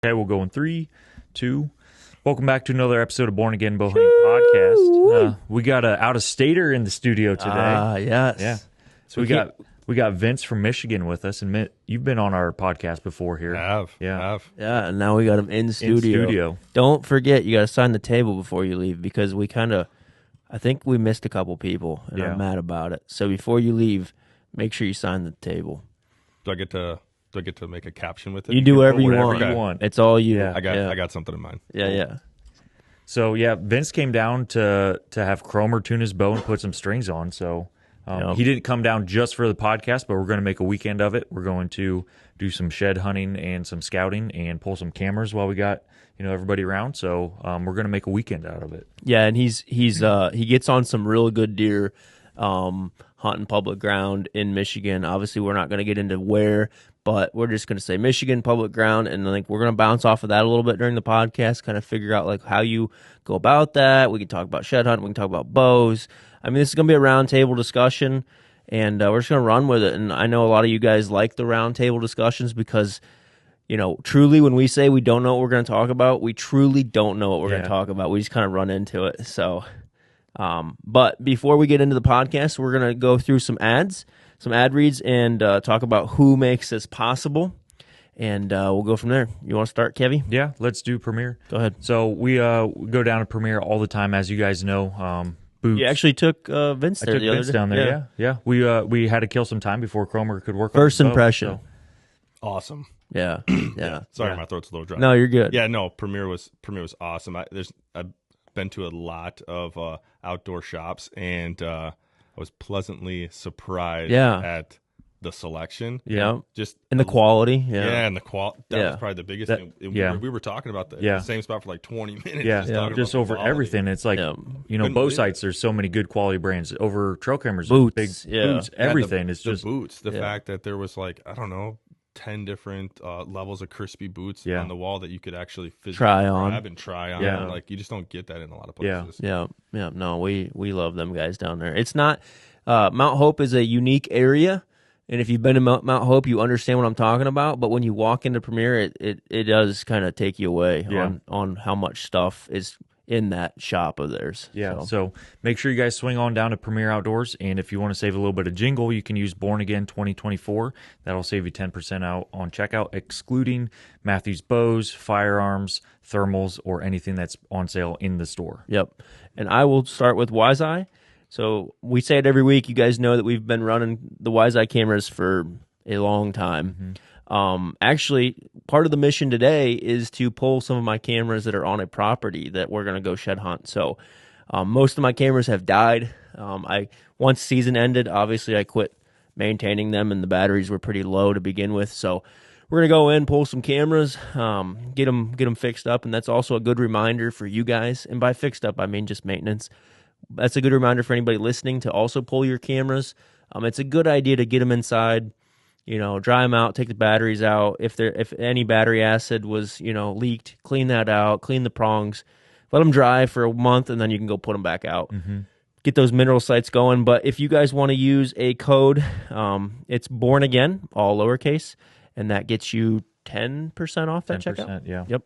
Okay, we'll go in 3, 2. Welcome back to another episode of Born Again Bowhunting Podcast. We got an out-of-stater in the studio today. Yes. Yeah. So we got Vince from Michigan with us, and you've been on our podcast before here. I have. Yeah. And now we got him in studio. Don't forget, you got to sign the table before you leave because I think we missed a couple people, and I'm mad about it. So before you leave, make sure you sign the table. Do I get to make a caption with it? You do whatever you whatever want. It's all you. Yeah. I got something in mind. Yeah. So Vince came down to have Cromer tune his bow and put some strings on. So he didn't come down just for the podcast, but we're going to make a weekend of it. We're going to do some shed hunting and some scouting and pull some cameras while we got everybody around. So we're going to make a weekend out of it. Yeah, and he gets on some real good deer hunting public ground in Michigan. Obviously, we're not going to get into where, but we're just going to say Michigan public ground, and I think we're going to bounce off of that a little bit during the podcast, kind of figure out like how you go about that. We can talk about shed hunting, we can talk about bows. I mean, this is going to be a roundtable discussion, and we're just going to run with it. And I know a lot of you guys like the roundtable discussions because, truly when we say we don't know what we're going to talk about, we truly don't know what we're going to talk about. We just kind of run into it. So, but before we get into the podcast, we're going to go through some ad reads, and talk about who makes this possible. And we'll go from there. You want to start, Kevy? Yeah, let's do Premiere. Go ahead. So we go down to Premiere all the time, as you guys know. Boots. You actually took Vince there. I took Vince down there. Yeah. We had to kill some time before Cromer could work. First impression. So. Awesome. Yeah. Sorry, my throat's a little dry. No, you're good. Yeah, no. Premiere was awesome. I've been to a lot of outdoor shops, and I was pleasantly surprised at the selection. Yeah. Just and the quality. Yeah, and the quality. That was probably the biggest thing. We were talking about the same spot for like 20 minutes. Just over everything. It's like, bow sites, there's so many good quality brands. Over trail cameras, boots, boots, everything. It's the just boots. The fact that there was 10 different levels of crispy boots on the wall that you could actually physically grab and try on. Yeah. Like, you just don't get that in a lot of places. Yeah. No, we love them guys down there. It's not Mount Hope is a unique area, and if you've been to Mount Hope, you understand what I'm talking about. But when you walk into Premiere, it does kind of take you away on how much stuff is in that shop of theirs. Yeah, so make sure you guys swing on down to Premier Outdoors, and if you want to save a little bit of jingle, you can use Born Again 2024. That'll save you 10% out on checkout, excluding Matthews bows, firearms, thermals, or anything that's on sale in the store. Yep, and I will start with WiseEye. So we say it every week. You guys know that we've been running the WiseEye cameras for a long time. Actually, part of the mission today is to pull some of my cameras that are on a property that we're going to go shed hunt. So most of my cameras have died. Once season ended, obviously I quit maintaining them, and the batteries were pretty low to begin with. So we're going to go in, pull some cameras, get them fixed up, and that's also a good reminder for you guys. And by fixed up, I mean just maintenance. That's a good reminder for anybody listening to also pull your cameras. It's a good idea to get them inside, dry them out, take the batteries out. If any battery acid was, leaked, clean that out, clean the prongs, let them dry for a month, and then you can go put them back out. Get those mineral sites going. But if you guys want to use a code, it's Born Again, all lowercase, and that gets you 10% off that 10%, checkout. Yeah. Yep.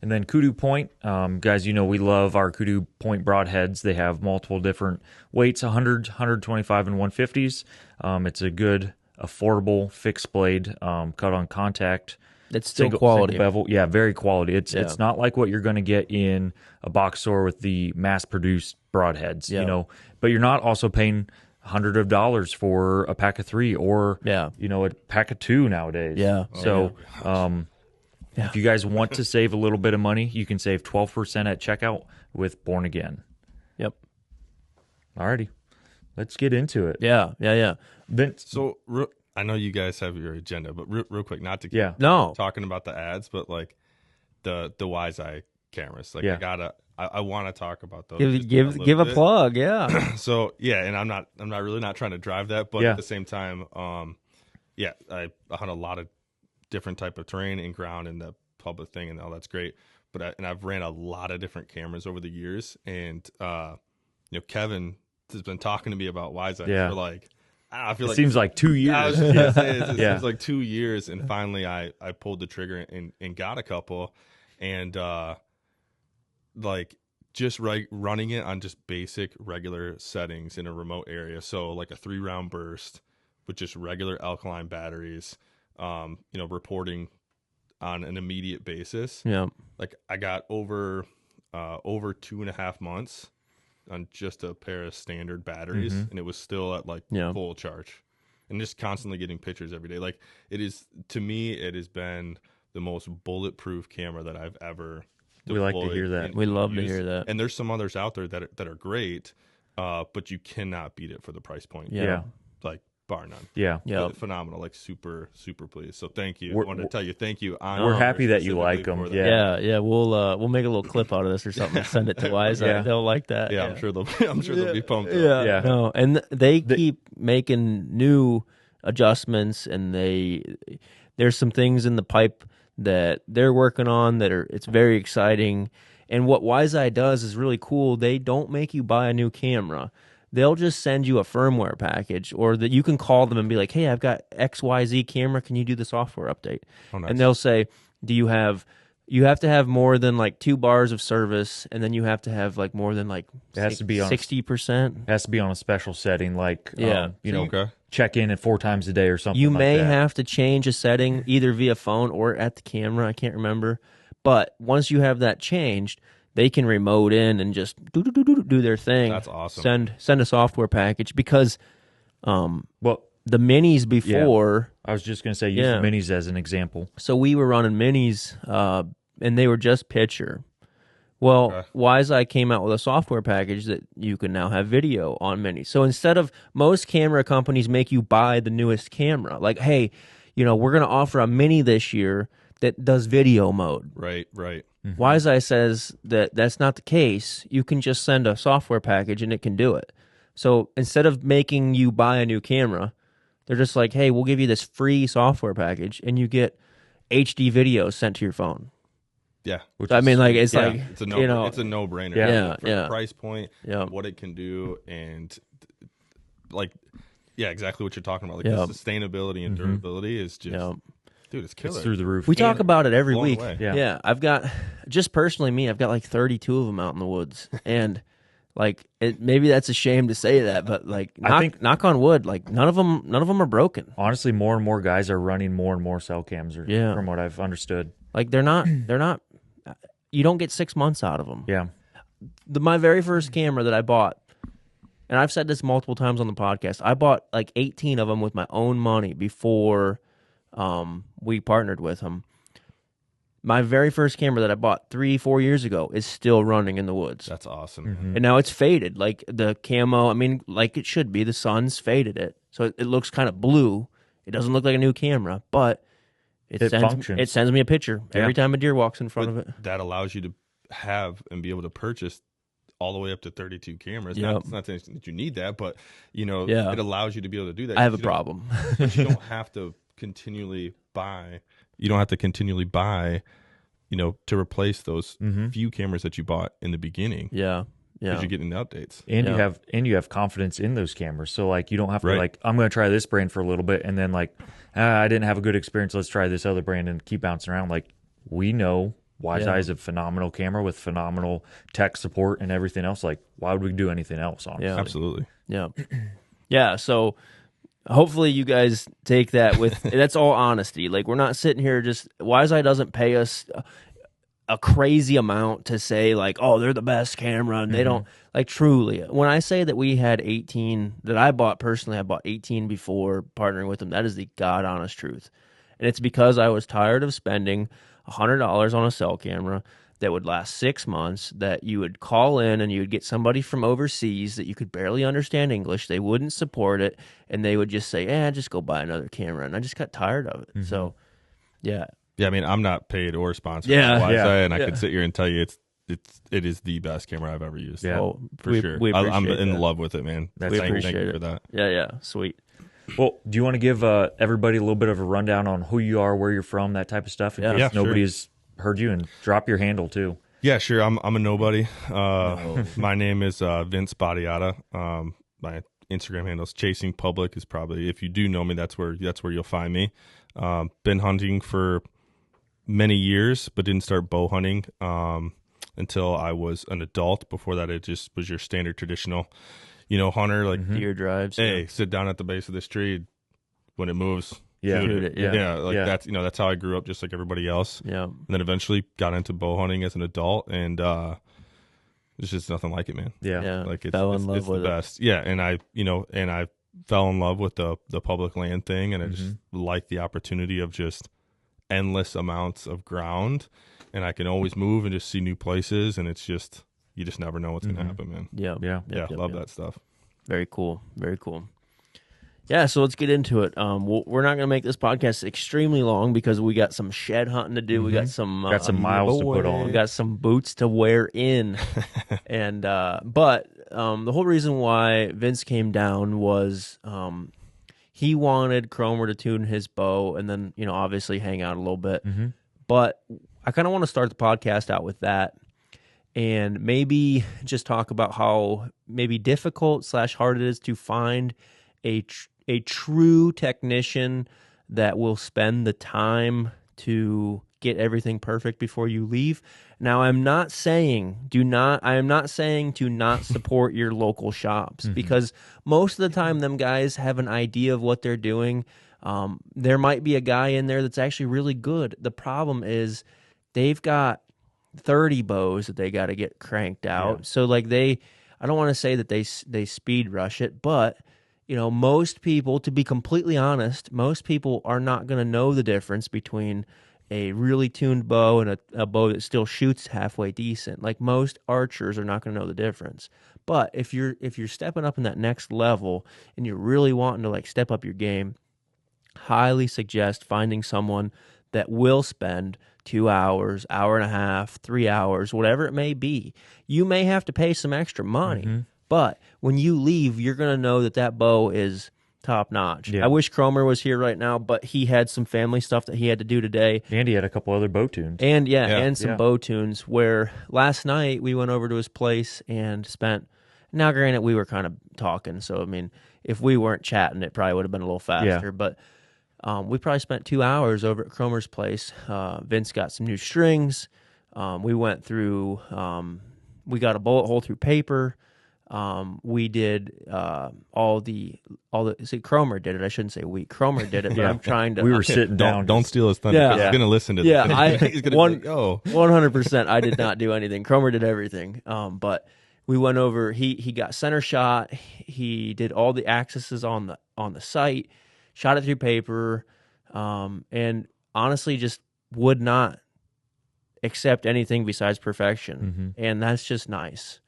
And then Kudu Point, guys, we love our Kudu Point broadheads. They have multiple different weights, 100, 125, and 150s. It's a good, affordable fixed blade, cut on contact. It's still quality. Single bevel. Yeah, very quality. It's not like what you're going to get in a box store with the mass-produced broadheads, But you're not also paying $100 for a pack of 3 or, a pack of 2 nowadays. Yeah. So, if you guys want to save a little bit of money, you can save 12% at checkout with Born Again. Yep. Alrighty. Let's get into it. Yeah. Vince. So, I know you guys have your agenda, but real quick, not to keep talking about the ads, but like the WiseEye cameras. Like, I want to talk about those. Give a plug, So, and I'm really not trying to drive that, but at the same time, I hunt a lot of different type of terrain and ground and the public thing and all that's great, but I've ran a lot of different cameras over the years, and Kevin has been talking to me about WiseEye for like I feel it like seems like 2 years. I was just gonna say it Yeah. seems like 2 years, and finally I pulled the trigger and got a couple, and like just running it on just basic regular settings in a remote area. So like a 3-round burst with just regular alkaline batteries, reporting on an immediate basis. Yeah. Like I got over 2.5 months on just a pair of standard batteries, and it was still at like full charge, and just constantly getting pictures every day. Like to me, it has been the most bulletproof camera that I've ever We like to hear that. We love to hear that. And there's some others out there that are great, but you cannot beat it for the price point. Yeah. Like bar none. Yeah. Phenomenal. Like super, super pleased. So thank you. I wanted to tell you thank you. We're happy that you like them. Yeah. We'll make a little clip out of this or something and send it to WiseEye. Yeah. They'll like that. Yeah, I'm sure they'll be pumped. Yeah. No, and they keep making new adjustments, and there's some things in the pipe that they're working on it's very exciting. And what WiseEye does is really cool. They don't make you buy a new camera. They'll just send you a firmware package, or that you can call them and be like, hey, I've got XYZ camera. Can you do the software update? Oh, nice. And they'll say, you have to have more than like 2 bars of service, and then you have to have like more than like it has to be on 60%. It has to be on a special setting, like okay. check in at 4 times a day or something. You like may that. have to change a setting either via phone or at the camera. I can't remember. But once you have that changed, they can remote in and just do their thing. That's awesome. Send a software package, because the minis before. Yeah. I was just going to say use the minis as an example. So we were running minis, and they were just picture. Well, WiseEye came out with a software package that you can now have video on minis. So instead of most camera companies make you buy the newest camera, like, hey, we're going to offer a mini this year that does video mode. Right. Mm-hmm. WiseEye says that that's not the case. You can just send a software package and it can do it. So instead of making you buy a new camera, they're just like, hey, we'll give you this free software package and you get HD videos sent to your phone. Yeah. I mean, like, it's like, it's a no-brainer. Yeah. For the price point, what it can do, and like, exactly what you're talking about. Like the sustainability and durability is just... Dude, it's killer. It's through the roof. We talk about it every week. Away. Yeah. I've got, just personally me, I've got like 32 of them out in the woods. And like, maybe that's a shame to say that, but like, knock on wood, like none of them are broken. Honestly, more and more guys are running more and more cell cams, from what I've understood. Like they're not, you don't get 6 months out of them. Yeah. My very first camera that I bought, and I've said this multiple times on the podcast, I bought like 18 of them with my own money before we partnered with them. My very first camera that I bought 3-4 years ago is still running in the woods. That's awesome. Mm-hmm. And now it's faded. Like the camo, I mean, like it should be. The sun's faded it. So it looks kind of blue. It doesn't look like a new camera, but it sends me a picture every time a deer walks in front of it. That allows you to have and be able to purchase all the way up to 32 cameras. Yep. Not saying that you need that, but it allows you to be able to do that. I have a problem. You don't have to continually buy. You don't have to continually buy, to replace those few cameras that you bought in the beginning. Yeah. Because you're getting the updates. And you have confidence in those cameras. So like you don't have to like, I'm going to try this brand for a little bit and then like, I didn't have a good experience. Let's try this other brand and keep bouncing around. Like we know WiseEye is a phenomenal camera with phenomenal tech support and everything else. Like why would we do anything else on it? Yeah, absolutely. Yeah. Yeah. So hopefully you guys take that with, that's all honesty. Like we're not sitting here WiseEye doesn't pay us a crazy amount to say like, oh, they're the best camera, and they don't, like, truly. When I say that we had 18 that I bought 18 before partnering with them, that is the God honest truth. And it's because I was tired of spending $100 on a cell camera that would last 6 months, that you would call in and you would get somebody from overseas that you could barely understand English. They wouldn't support it, and they would just say, just go buy another camera. And I just got tired of it. So, yeah. Yeah, I mean, I'm not paid or sponsored by WiseEye, and I could sit here and tell you it is the best camera I've ever used. Yeah, for sure. I'm in love with it, man. We appreciate thank you for that. Yeah, sweet. Well, do you want to give everybody a little bit of a rundown on who you are, where you're from, that type of stuff, in case nobody's heard you, and drop your handle too? Yeah, sure. I'm a nobody. My name is Vince Battiata. My Instagram handles. Chasing Public is probably, if you do know me, that's where you'll find me. Been hunting for many years, but didn't start bow hunting until I was an adult. Before that, it just was your standard traditional, hunter, like deer drives. Hey, sit down at the base of this tree. When it moves, shoot it. That's that's how I grew up, just like everybody else. Yeah, and then eventually got into bow hunting as an adult, and there's just nothing like it, man. Yeah. Like it's with the best. Yeah, and I fell in love with the public land thing, and I just like the opportunity of just endless amounts of ground, and I can always move and just see new places, and it's just you just never know what's gonna happen, man. Love that stuff. Very cool. Very cool. Yeah, so let's get into it. We're not going to make this podcast extremely long because we got some shed hunting to do. We got some miles to put on. We got some boots to wear in, and but the whole reason why Vince came down was he wanted Cromer to tune his bow, and then obviously hang out a little bit. But I kind of want to start the podcast out with that, and maybe just talk about how maybe difficult / hard it is to find a true technician that will spend the time to get everything perfect before you leave. Now, I am not saying to not support your local shops, because most of the time them guys have an idea of what they're doing. There might be a guy in there that's actually really good. The problem is they've got 30 bows that they got to get cranked out. Yeah. So like I don't want to say that they speed rush it, but most people, to be completely honest, most people are not going to know the difference between a really tuned bow and a bow that still shoots halfway decent. Like most archers are not going to know the difference. But if you're stepping up in that next level and you're really wanting to like step up your game, highly suggest finding someone that will spend 2 hours, hour and a half, 3 hours, whatever it may be. You may have to pay some extra money. But when you leave, you're going to know that bow is top notch. Yeah. I wish Cromer was here right now, but he had some family stuff that he had to do today. And he had a couple other bow tunes. And some bow tunes, where last night we went over to his place and spent, now granted we were kind of talking, so I mean, if we weren't chatting, it probably would have been a little faster, but we probably spent 2 hours over at Cromer's place. Vince got some new strings. We went through, we got a bullet hole through paper. We did all the. See, Cromer did it. I shouldn't say we. Cromer did it, but I'm trying to. We were sitting down. Don't steal his thunder. Yeah. He's going to listen to this. Yeah, he's going to be like, 100%. I did not do anything. Cromer did everything. But we went over. He got center shot. He did all the accesses on the sight. Shot it through paper, and honestly, just would not accept anything besides perfection, and that's just nice.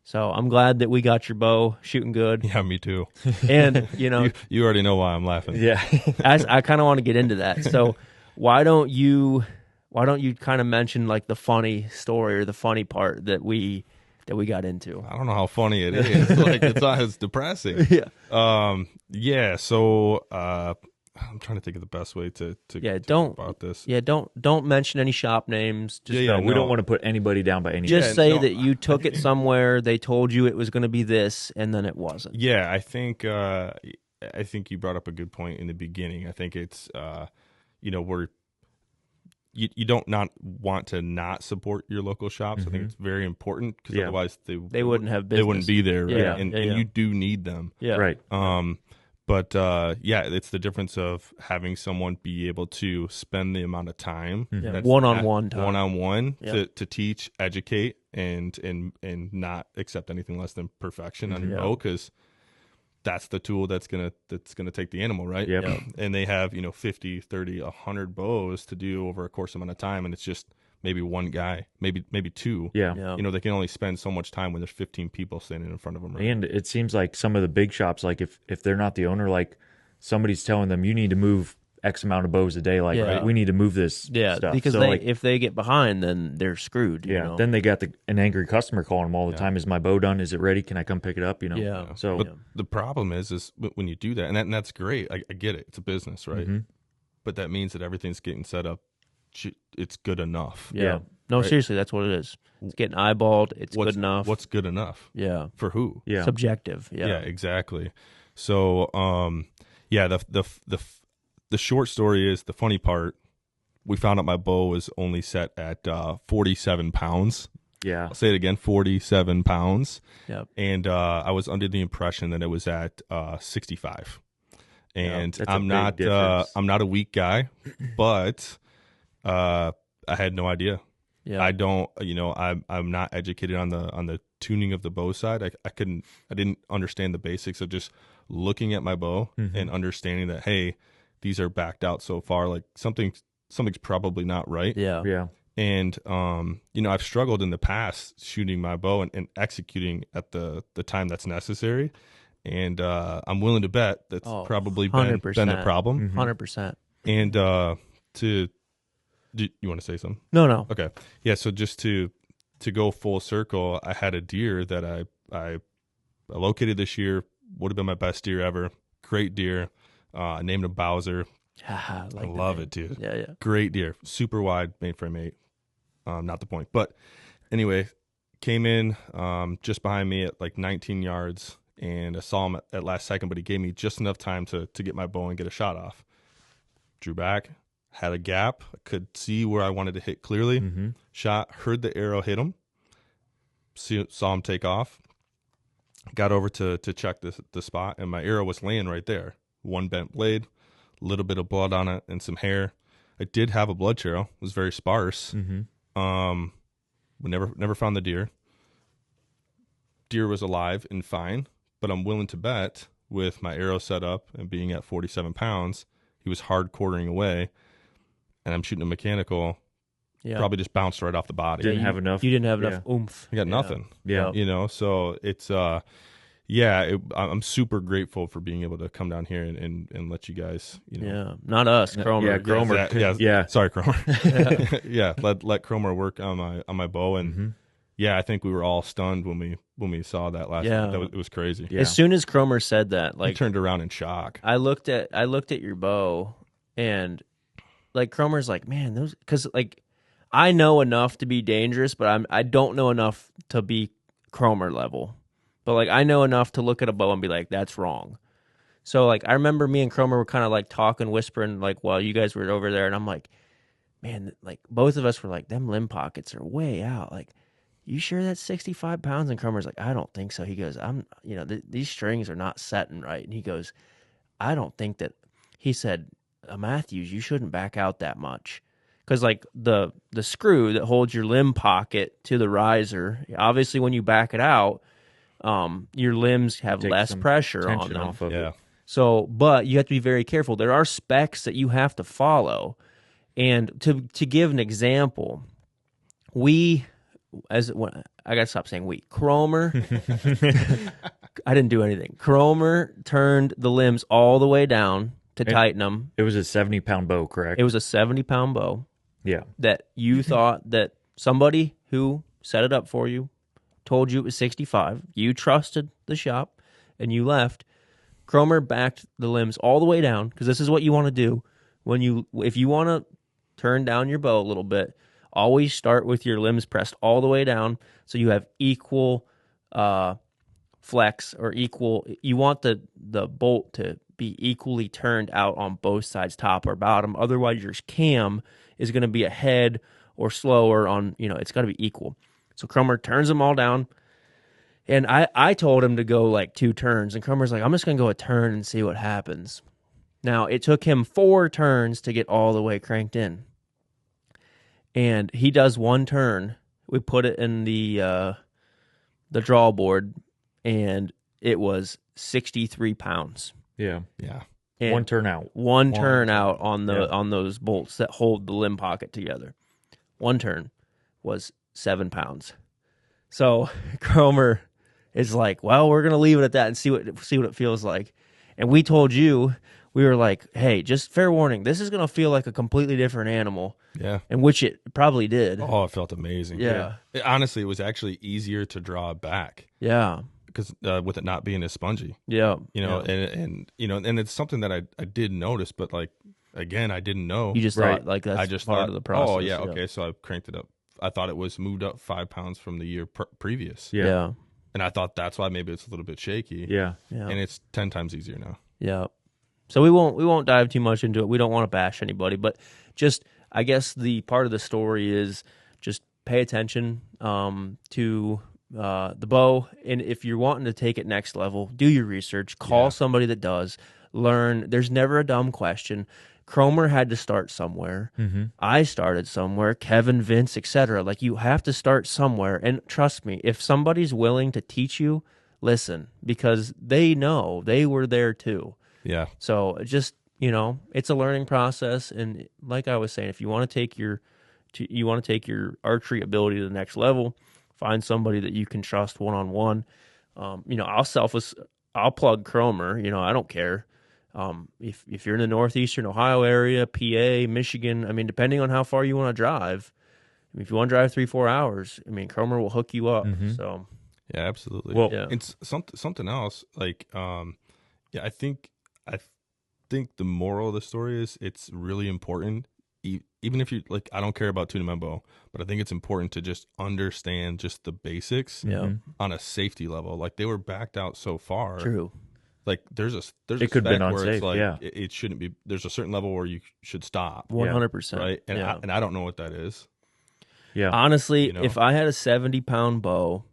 So I'm glad that we got your bow shooting good. Yeah, me too. And you already know why I'm laughing. Yeah, I kind of want to get into that. So why don't you kind of mention like the funny story or the funny part that we got into? I don't know how funny it is. It's depressing. Yeah. So I'm trying to think of the best way to talk about this. Yeah, don't mention any shop names. Just, we don't want to put anybody down by any. Just say that you took it somewhere. They told you it was going to be this, and then it wasn't. Yeah, I think you brought up a good point in the beginning. I think it's where you don't not want to not support your local shops. I think it's very important, because otherwise they wouldn't have business. They wouldn't be there, right? Yeah. And you do need them. Yeah. Right. But it's the difference of having someone be able to spend the amount of time, one-on-one to teach, educate, and not accept anything less than perfection on your bow, because that's the tool that's gonna take the animal, right? Yep. And they have 50, 30, 100 bows to do over a course amount of time, and it's just maybe one guy, maybe two. Yeah. They can only spend so much time when there's 15 people standing in front of them. Right? And it seems like some of the big shops, like if they're not the owner, like somebody's telling them you need to move X amount of bows a day, like we need to move this stuff. Because if they get behind, then they're screwed. Then they got an angry customer calling them all the time. Is my bow done? Is it ready? Can I come pick it up? So but the problem is when you do that, and that's great. I get it. It's a business, right? But that means that everything's getting set up. It's good enough. Yeah. No, right? seriously, that's what it is. It's getting eyeballed. It's good enough. What's good enough? Yeah. For who? Yeah. Subjective. Yeah. Yeah, exactly. So, the short story is, the funny part, we found out my bow was only set at 47 pounds. Yeah. I'll say it again, 47 pounds. Yep. And I was under the impression that it was at 65. And that's a I'm big not difference. I'm not a weak guy, but I had no idea. Yeah. I don't, I'm not educated on the tuning of the bow side. I didn't understand the basics of just looking at my bow and understanding that, hey, these are backed out so far. Like something's probably not right. Yeah. Yeah. And I've struggled in the past shooting my bow and executing at the time that's necessary. And I'm willing to bet that's probably been the problem. 100%. And do you want to say something? No. Okay. Yeah, so just to go full circle, I had a deer that I located this year, would have been my best deer ever. Great deer. I named him Bowser. I love it, dude. Yeah. Great deer. Super wide, mainframe 8. Not the point. But anyway, came in just behind me at like 19 yards, and I saw him at last second, but he gave me just enough time to get my bow and get a shot off. Drew back, had a gap. I could see where I wanted to hit clearly. Shot, heard the arrow hit him. Saw him take off. Got over to check the spot, and my arrow was laying right there. One bent blade, a little bit of blood on it, and some hair. I did have a blood trail. It was very sparse. We never found the deer. Deer was alive and fine, but I'm willing to bet, with my arrow set up and being at 47 pounds, he was hard quartering away, and I'm shooting a mechanical. Yeah. Probably just bounced right off the body. Didn't have enough. You didn't have enough oomph. I got nothing. Yeah. So it's I'm super grateful for being able to come down here and let you guys, Yeah, not us, Cromer. Yeah, Cromer. Yeah. Sorry, Cromer. Yeah, let Cromer work on my bow, and yeah, I think we were all stunned when we saw that last night. It was crazy. Yeah. As soon as Cromer said that, I turned around in shock. I looked at your bow, and like Cromer's like, man, those, because like I know enough to be dangerous, but I don't know enough to be Cromer level. But like I know enough to look at a bow and be like, that's wrong. So like I remember me and Cromer were kind of like talking, whispering, like while you guys were over there, and I'm like, man, like both of us were like, them limb pockets are way out. Like, you sure that's 65 pounds? And Cromer's like, I don't think so. He goes, these strings are not setting right. And he goes, I don't think that. He said, Matthews, you shouldn't back out that much. Because like the screw that holds your limb pocket to the riser, obviously when you back it out, your limbs have less pressure on them. Off of it. So, but you have to be very careful. There are specs that you have to follow. And to give an example, I gotta stop saying we. Cromer, I didn't do anything. Cromer turned the limbs all the way down to tighten them. It was a 70-pound bow, correct? It was a 70-pound bow. Yeah. That you thought that somebody who set it up for you told you it was 65. You trusted the shop, and you left. Cromer backed the limbs all the way down, because this is what you want to do if you want to turn down your bow a little bit. Always start with your limbs pressed all the way down, so you have equal flex or equal. You want the bolt to be equally turned out on both sides, top or bottom. Otherwise, your cam is going to be ahead or slower on. It's got to be equal. So Cromer turns them all down, and I told him to go like 2 turns, and Cromer's like, I'm just going to go a turn and see what happens. Now, it took him 4 turns to get all the way cranked in. And he does 1 turn. We put it in the draw board, and it was 63 pounds. Yeah. And one turn out. One turn out on those bolts that hold the limb pocket together. 1 turn was 7 pounds. So Cromer is like, well, we're gonna leave it at that and see what it feels like. And we told you, we were like, hey, just fair warning, this is gonna feel like a completely different animal. Yeah. And which it probably did. Oh, it felt amazing. Yeah. Honestly, it was actually easier to draw back. Yeah. Because with it not being as spongy. Yeah. And it's something that I did notice, but like, again, I didn't know. You just thought like that's part of the process. Oh yeah, okay. So I cranked it up. I thought it was moved up 5 pounds from the year previous. Yeah. And I thought that's why maybe it's a little bit shaky. Yeah. And it's 10 times easier now. Yeah. So we won't dive too much into it. We don't want to bash anybody, but just I guess the part of the story is just pay attention to the bow, and if you're wanting to take it next level, do your research. Call somebody that does. Learn. There's never a dumb question. Cromer had to start somewhere. I started somewhere. Kevin, Vince, etc. Like, you have to start somewhere. And trust me, if somebody's willing to teach you, listen, because they know, they were there too. Yeah. So just, it's a learning process. And like I was saying, if you want to take your archery ability to the next level, find somebody that you can trust one-on-one. I'll plug Cromer. I don't care. If you're in the northeastern Ohio area, PA, Michigan, depending on how far you want to drive, if you want to drive 3-4 hours, Cromer will hook you up. So yeah, absolutely. Well, it's something else. Like, I think the moral of the story is it's really important. Even if you like, I don't care about tuning my bow, but I think it's important to just understand just the basics on a safety level. Like, they were backed out so far. True. Like, there's a it could have been where unsafe. it's like, yeah, it shouldn't be. There's a certain level where you should stop. 100%. Right. And I don't know what that is. yeah. Honestly, if I had a 70-pound bow,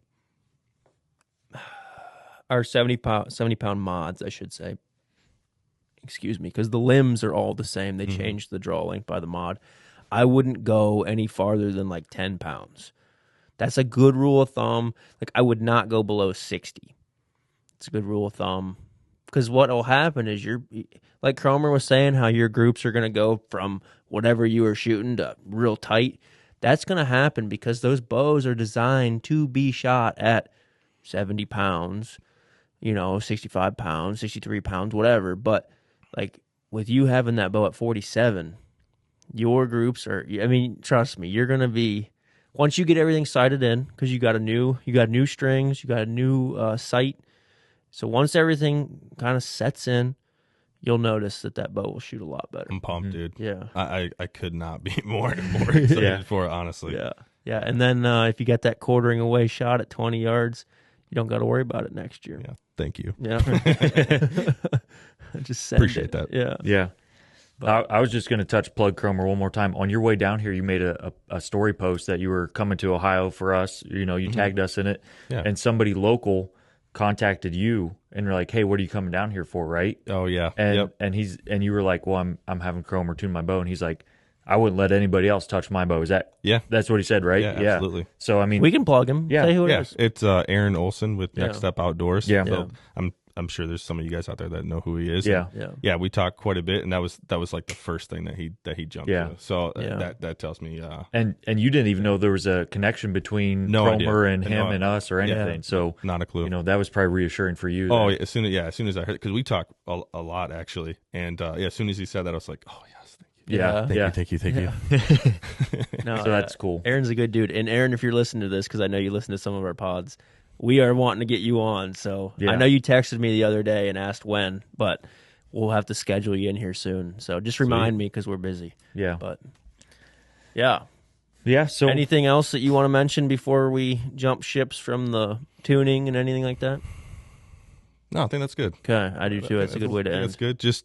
or 70-pound mods, I should say. Excuse me, because the limbs are all the same. They changed the draw length by the mod. I wouldn't go any farther than like 10 pounds. That's a good rule of thumb. Like, I would not go below 60. It's a good rule of thumb. Because what will happen is like Cromer was saying, how your groups are going to go from whatever you were shooting to real tight. That's going to happen because those bows are designed to be shot at 70 pounds, 65 pounds, 63 pounds, whatever. But like, with you having that bow at 47, your groups are, trust me, you're going to be, once you get everything sighted in, because you got new strings, you got a new sight. So once everything kind of sets in, you'll notice that bow will shoot a lot better. I'm pumped, dude. Yeah. I could not be more excited for it, honestly. Yeah. Yeah. And then if you get that quartering away shot at 20 yards, you don't got to worry about it next year. Yeah. Thank you. Yeah. Just appreciate that. Yeah. Yeah. I was just going to plug Cromer one more time. On your way down here, you made a story post that you were coming to Ohio for us. You tagged us in it, and somebody local contacted you and were like, "Hey, what are you coming down here for?" Right? Oh yeah. And you were like, "Well, I'm having Cromer tune my bow," and he's like, "I wouldn't let anybody else touch my bow." Is that? Yeah. That's what he said, right? Yeah, absolutely. So we can plug him. Yeah. Say who it is. It's Aaron Olson with Next Step Outdoors. Yeah. So I'm sure there's some of you guys out there that know who he is. Yeah. Yeah, we talked quite a bit, and that was like the first thing that he jumped to. So that tells me. And you didn't even know there was a connection between Cromer and him and us or anything. Yeah, so not a clue. That was probably reassuring for you. Oh, as soon as I heard, because we talk a lot actually, and as soon as he said that, I was like, oh yes, thank you. Thank you. No, so that's cool. Aaron's a good dude, and Aaron, if you're listening to this, because I know you listen to some of our pods, we are wanting to get you on. So I know you texted me the other day and asked when, but we'll have to schedule you in here soon. So just remind me, because we're busy. Yeah. But yeah. So anything else that you want to mention before we jump ships from the tuning and anything like that? No, I think that's good. Okay, I do too. That's a good way to end. That's good. Just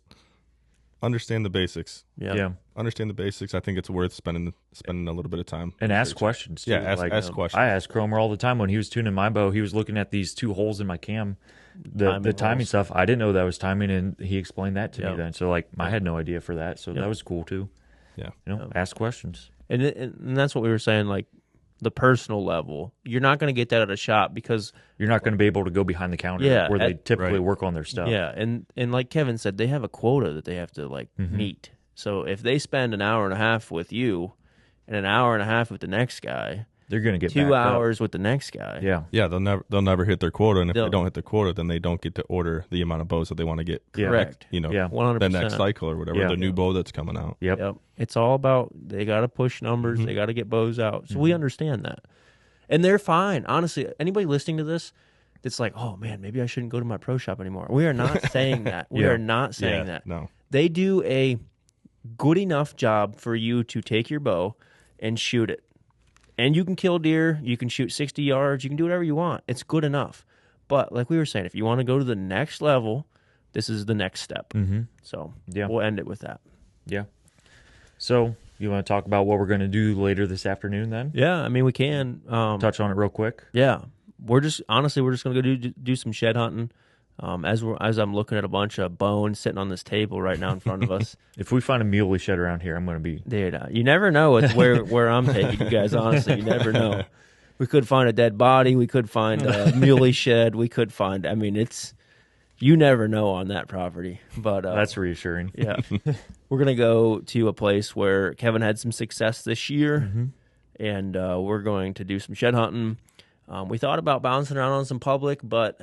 understand the basics. Yeah. Understand the basics. I think it's worth spending a little bit of time and ask questions too. Yeah, ask questions. I asked Cromer all the time when he was tuning my bow. He was looking at these 2 holes in my cam, the timing stuff. I didn't know that was timing, and he explained that to me then. So I had no idea for that. So that was cool too. Yeah, ask questions. And that's what we were saying. Like, the personal level, you're not going to get that at a shop because you're not going to be able to go behind the counter where they typically work on their stuff. Yeah, and like Kevin said, they have a quota that they have to meet. So if they spend an hour and a half with you and an hour and a half with the next guy, they're going to get 2 hours with the next guy. Yeah, they'll never hit their quota, and if they don't hit their quota, then they don't get to order the amount of bows that they want to get. Correct. 100%. The next cycle or whatever, the new bow that's coming out. Yep. It's all about, they got to push numbers, they got to get bows out. So we understand that. And they're fine. Honestly, anybody listening to this that's like, oh man, maybe I shouldn't go to my pro shop anymore. We are not saying that. We are not saying that. No. They do a good enough job for you to take your bow and shoot it. And you can kill deer. You can shoot 60 yards. You can do whatever you want. It's good enough. But like we were saying, if you want to go to the next level, this is the next step. Mm-hmm. So yeah, we'll end it with that. Yeah. So you want to talk about what we're going to do later this afternoon then? Yeah, I mean, we can. Touch on it real quick. Yeah. We're just going to go do some shed hunting. As I'm looking at a bunch of bones sitting on this table right now in front of us. If we find a muley shed around here, I'm going to be... Dude, you never know where I'm taking you guys, honestly. You never know. We could find a dead body. We could find a muley shed. We could find... I mean, you never know on that property. But that's reassuring. Yeah. We're going to go to a place where Kevin had some success this year, and we're going to do some shed hunting. We thought about bouncing around on some public, but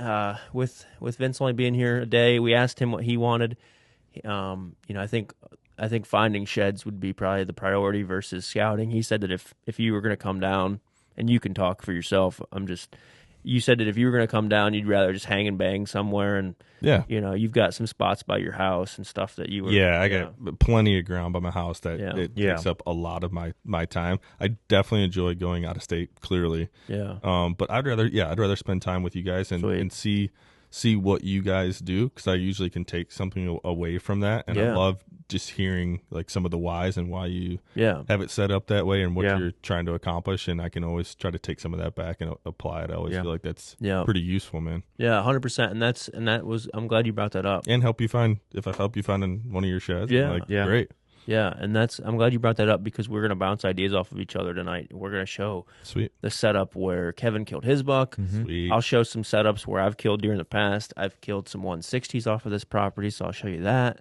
with Vince only being here a day, we asked him what he wanted. I think finding sheds would be probably the priority versus scouting. He said that if you were going to come down, and you can talk for yourself, you said that if you were going to come down, you'd rather just hang and bang somewhere, and you've got some spots by your house and stuff that you were. Yeah, I got plenty of ground by my house that it takes up a lot of my time. I definitely enjoy going out of state, clearly. Yeah. But I'd rather spend time with you guys and see what you guys do, because I usually can take something away from that, and I love just hearing like some of the whys and why you have it set up that way and what you're trying to accomplish, and I can always try to take some of that back and apply it. I always feel like that's pretty useful, man. Yeah, 100%. And that was, I'm glad you brought that up. And help you find in one of your sheds. Great. Yeah, and I'm glad you brought that up, because we're going to bounce ideas off of each other tonight. We're going to show the setup where Kevin killed his buck. Sweet. I'll show some setups where I've killed deer in the past. I've killed some 160s off of this property, so I'll show you that.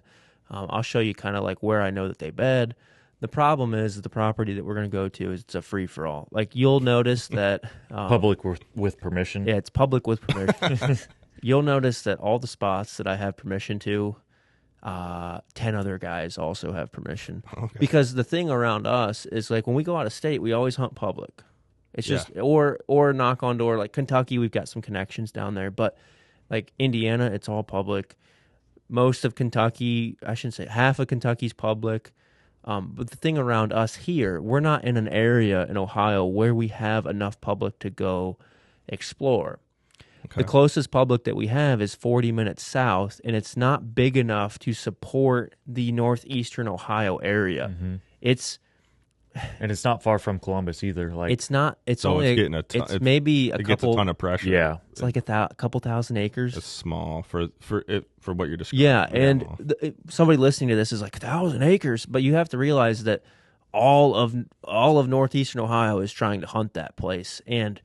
I'll show you kind of like where I know that they bed. The problem is the property that we're going to go to is it's a free-for-all. Like, you'll notice that... public with permission. Yeah, it's public with permission. You'll notice that all the spots that I have permission to... 10 other guys also have permission. Okay. Because the thing around us is, like, when we go out of state, we always hunt public. It's just or knock on door. Like Kentucky, we've got some connections down there, but like Indiana, it's all public. Most of Kentucky, I shouldn't say half of Kentucky's public. But the thing around us here, we're not in an area in Ohio where we have enough public to go explore. Okay. The closest public that we have is 40 minutes south, and it's not big enough to support the northeastern Ohio area. Mm-hmm. It's not far from Columbus either. Like, it's not. It's only. It's maybe a couple. It gets a ton of pressure. Yeah, it's like a couple thousand acres. It's small for what you're describing. Yeah, and somebody listening to this is like 1,000 acres, but you have to realize that all of northeastern Ohio is trying to hunt that place, and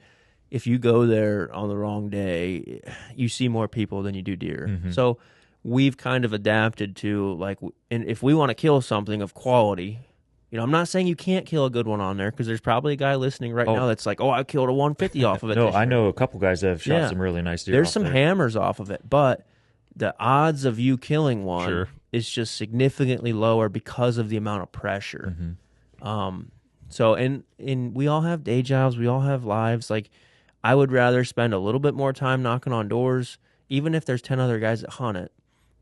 if you go there on the wrong day, you see more people than you do deer. Mm-hmm. So we've kind of adapted to, like, and if we want to kill something of quality. You know, I'm not saying you can't kill a good one on there, because there's probably a guy listening right now that's like, oh, I killed a 150 off of it. No, I know a couple guys that have shot some really nice deer. There's some hammers off of it, but the odds of you killing one is just significantly lower because of the amount of pressure. Mm-hmm. So, and we all have day jobs, we all have lives. Like, I would rather spend a little bit more time knocking on doors, even if there's 10 other guys that hunt it.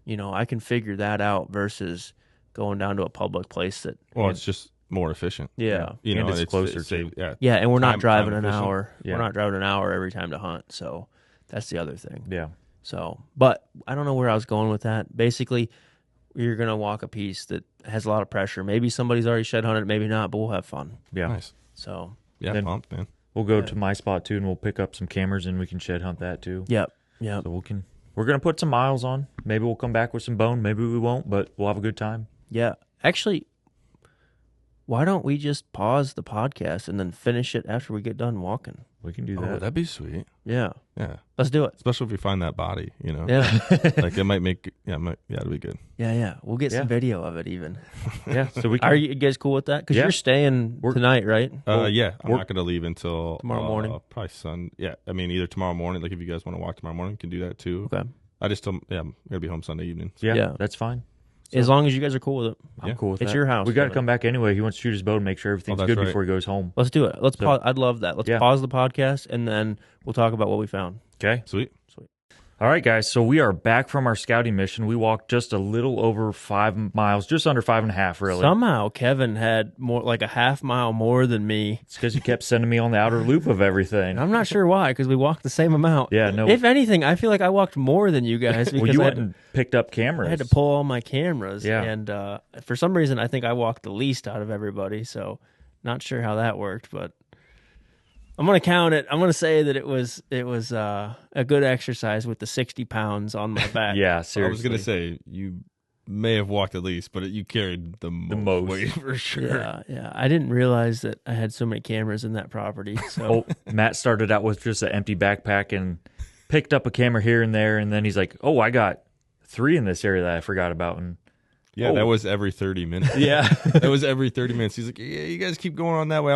You know, I can figure that out versus going down to a public place that... Well, it's just more efficient. Yeah. You know, it's closer to... Yeah, and we're not driving an hour. Yeah. We're not driving an hour every time to hunt, so that's the other thing. Yeah. So, but I don't know where I was going with that. Basically, you're going to walk a piece that has a lot of pressure. Maybe somebody's already shed hunted, maybe not, but we'll have fun. Yeah. Nice. So... Yeah, pumped, man. We'll go to my spot, too, and we'll pick up some cameras, and we can shed hunt that, too. Yep. So we're going to put some miles on. Maybe we'll come back with some bone. Maybe we won't, but we'll have a good time. Yeah. Actually, why don't we just pause the podcast and then finish it after we get done walking? We can do that. Oh, that'd be sweet. Yeah. Yeah. Let's do it. Especially if we find that body, you know? Yeah. Like, it might make, it'll be good. Yeah. We'll get some video of it even. Yeah. So we can... Are you guys cool with that? Because you're staying tonight, right? Yeah. I'm not going to leave until... Tomorrow morning? Probably Sunday. Yeah. I mean, either tomorrow morning, like if you guys want to walk tomorrow morning, you can do that too. Okay. I'm going to be home Sunday evening. So. Yeah. That's fine. So, as long as you guys are cool with it. I'm cool with that. It's your house. We got to come back anyway. He wants to shoot his bow and make sure everything's good before he goes home. Let's do it. I'd love that. Let's pause the podcast, and then we'll talk about what we found. Okay. Sweet. All right, guys. So we are back from our scouting mission. We walked just a little over 5 miles, just under 5.5, really. Somehow Kevin had more like a half mile more than me. It's because you kept sending me on the outer loop of everything. I'm not sure why, because we walked the same amount. Yeah, no. If anything, I feel like I walked more than you guys because Well, you I went and picked up cameras. I had to pull all my cameras. Yeah. And for some reason, I think I walked the least out of everybody. So not sure how that worked, but I'm going to count it. I'm going to say that it was a good exercise with the 60 pounds on my back. Yeah, seriously. I was going to say, you may have walked at least, but you carried the most weight for sure. Yeah. I didn't realize that I had so many cameras in that property. So Matt started out with just an empty backpack and picked up a camera here and there, and then he's like, "Oh, I got 3 in this area that I forgot about." And yeah, that was every 30 minutes. Yeah, that was every 30 minutes. He's like, "Yeah, you guys keep going on that way.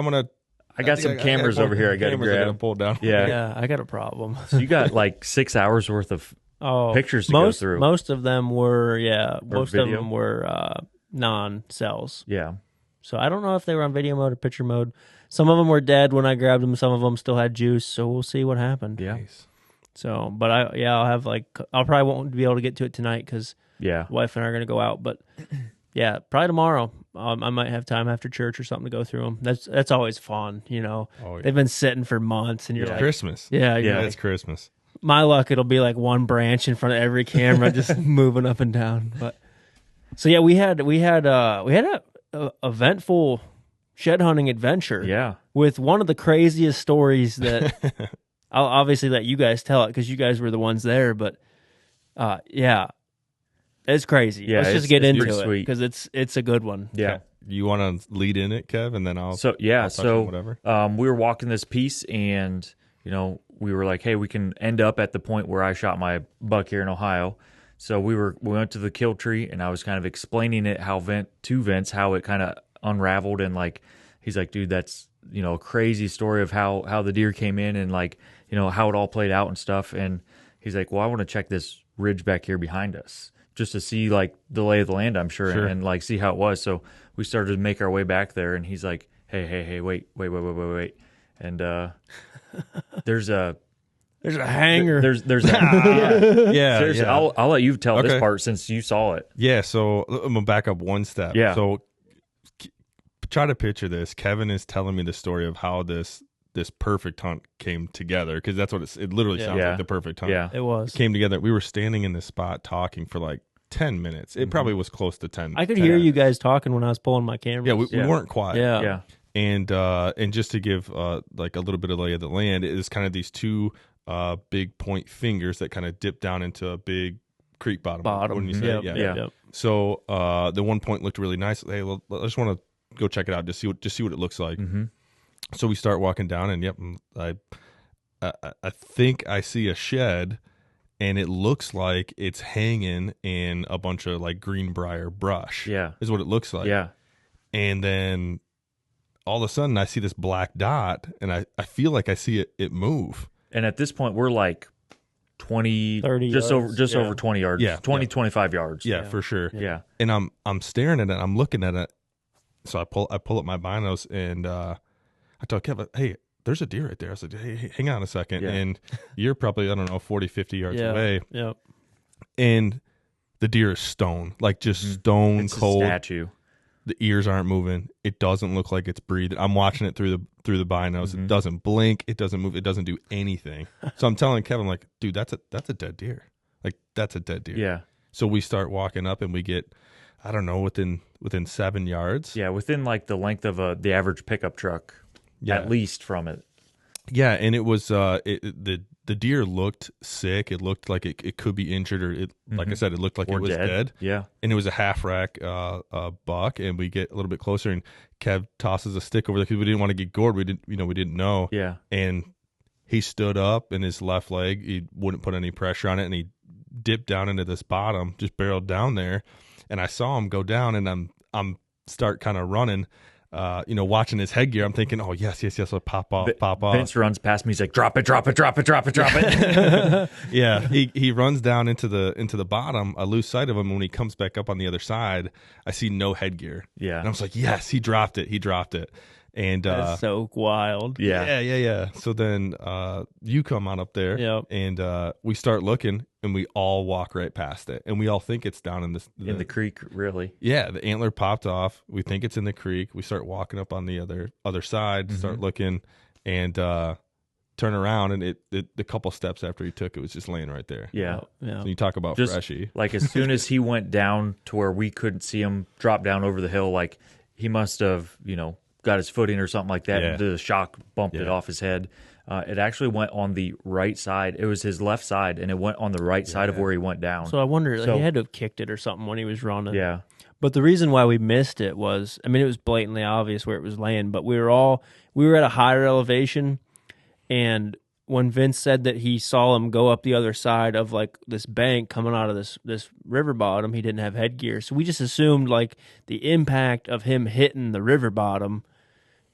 I got some cameras over here. I got to grab. I pull down. Yeah, I got a problem. So you got like 6 hours worth of pictures to go through. Most of them were non-cells. Yeah. So I don't know if they were on video mode or picture mode. Some of them were dead when I grabbed them. Some of them still had juice. So we'll see what happened. Yeah. Nice. So, but I'll probably won't be able to get to it tonight because wife and I are going to go out. But yeah, probably tomorrow. I might have time after church or something to go through them. That's always fun, you know. Oh, yeah. They've been sitting for months, and you're like, Christmas. Yeah, It's Christmas. My luck, it'll be like one branch in front of every camera, just moving up and down. But so yeah, we had a eventful shed hunting adventure. Yeah, with one of the craziest stories that I'll obviously let you guys tell it because you guys were the ones there. But yeah, it's crazy. Yeah, let's just get into it sweet. because it's a good one. Yeah. You want to lead in it, Kev, and then I'll touch on whatever. We were walking this piece, and we were like, hey, we can end up at the point where I shot my buck here in Ohio. So we went to the kill tree, and I was kind of explaining it how it kind of unraveled, and like he's like, dude, that's a crazy story of how the deer came in and like how it all played out and stuff. And he's like, well, I want to check this ridge back here behind us just to see like the lay of the land, I'm sure. And like see how it was. So we started to make our way back there, and he's like, hey, wait, and there's a hanger. There's a yeah. Seriously, Yeah. I'll let you tell this part since you saw it. Yeah. So I'm gonna back up one step. Yeah. So try to picture this. Kevin is telling me the story of how this perfect hunt came together, because that's what it literally sounds like, the perfect hunt. Yeah, it was. It came together. We were standing in this spot talking for like 10 minutes. It probably was close to 10. I could hear you guys talking when I was pulling my camera. Yeah, we weren't quiet. Yeah. And just to give like a little bit of lay of the land, it is kind of these two big point fingers that kind of dip down into a big creek bottom. Wouldn't you say? Yeah. So the one point looked really nice. Hey, well, I just want to go check it out, just see what it looks like. Mm-hmm. So we start walking down, and I think I see a shed, and it looks like it's hanging in a bunch of like greenbrier brush. Yeah, is what it looks like. Yeah, and then all of a sudden I see this black dot, and I feel like I see it move. And at this point we're like 20, 30 just yards. over 20 yards. Yeah, 25 yards. Yeah, for sure. Yeah. And I'm staring at it. I'm looking at it. So I pull up my binos, and I tell Kevin, hey, there's a deer right there. I said, hey, hang on a second. Yeah. And you're probably, I don't know, 40, 50 yards away. Yep. And the deer is stone, like just stone It's cold. a statue. The ears aren't moving. It doesn't look like it's breathing. I'm watching it through the binos. It doesn't blink. It doesn't move. It doesn't do anything. So I'm telling Kevin, like, dude, that's a dead deer. Like, that's a dead deer. Yeah. So we start walking up, and we get, I don't know, within 7 yards. Yeah, within like the length of the average pickup truck, at least from it. Yeah, and it was the deer looked sick. It looked like it could be injured, or like I said, it looked like it was dead. Yeah, and it was a half rack buck. And we get a little bit closer, and Kev tosses a stick over there because we didn't want to get gored. We didn't know. Yeah, and he stood up, and his left leg, he wouldn't put any pressure on it, and he dipped down into this bottom, just barreled down there, and I saw him go down, and I'm start kind of running. Watching his headgear, I'm thinking, oh, yes, I'll pop off. Vince runs past me. He's like, drop it. Yeah, he runs down into the bottom. I lose sight of him. When he comes back up on the other side, I see no headgear. Yeah. And I was like, yes, he dropped it. And that's so wild. Yeah. So then you come on up there, and we start looking, and we all walk right past it, and we all think it's down in the creek. Really? Yeah, the antler popped off. We think it's in the creek. We start walking up on the other side, start looking, and turn around, and it the couple steps after he took it was just laying right there. Yeah. So you talk about just freshy. Like as soon as he went down to where we couldn't see him drop down over the hill, like he must have, got his footing or something like that. Yeah. And the shock bumped it off his head. It actually went on the right side. It was his left side, and it went on the right side of where he went down. So I wonder, he had to have kicked it or something when he was running. Yeah. But the reason why we missed it was, it was blatantly obvious where it was laying, but we were at a higher elevation, and when Vince said that he saw him go up the other side of like this bank coming out of this river bottom, he didn't have headgear. So we just assumed like the impact of him hitting the river bottom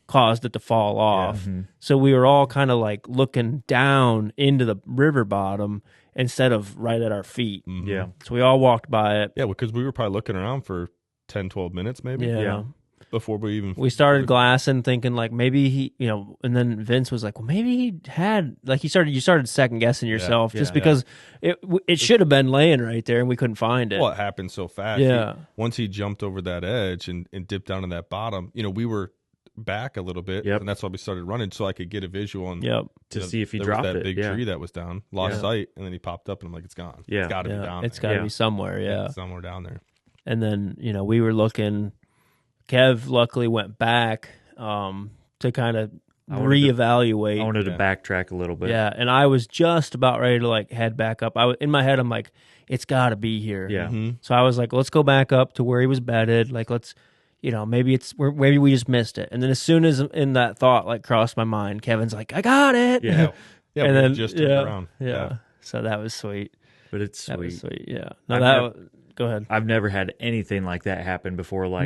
caused it to fall off. So we were all kind of like looking down into the river bottom instead of right at our feet. Yeah. So we all walked by it. Yeah, because we were probably looking around for 10, 12 minutes maybe. Yeah. Before we started glassing, thinking like maybe he, and then Vince was like, well, maybe he had, like you started second guessing yourself just because it should have been laying right there and we couldn't find it. Well, it happened so fast. Yeah. Once he jumped over that edge and dipped down to that bottom, we were back a little bit, and that's why we started running, so I could get a visual on to see if he dropped that it. big tree that was down, lost sight, and then he popped up, and I'm like, it's gone. It's got to be down. It's got to be somewhere. Yeah, somewhere down there. And then we were looking. Kev luckily went back to kind of reevaluate. I wanted to backtrack a little bit. Yeah, and I was just about ready to like head back up. In my head, I'm like, it's got to be here. Yeah. So I was like, let's go back up to where he was bedded. Like, let's. Maybe maybe we just missed it. And then as soon as in that thought like crossed my mind, Kevin's like, I got it. Yeah. And then just turned around. Yeah. So that was sweet. But it's sweet. That was sweet. Yeah. No, go ahead. I've never had anything like that happen before. Like,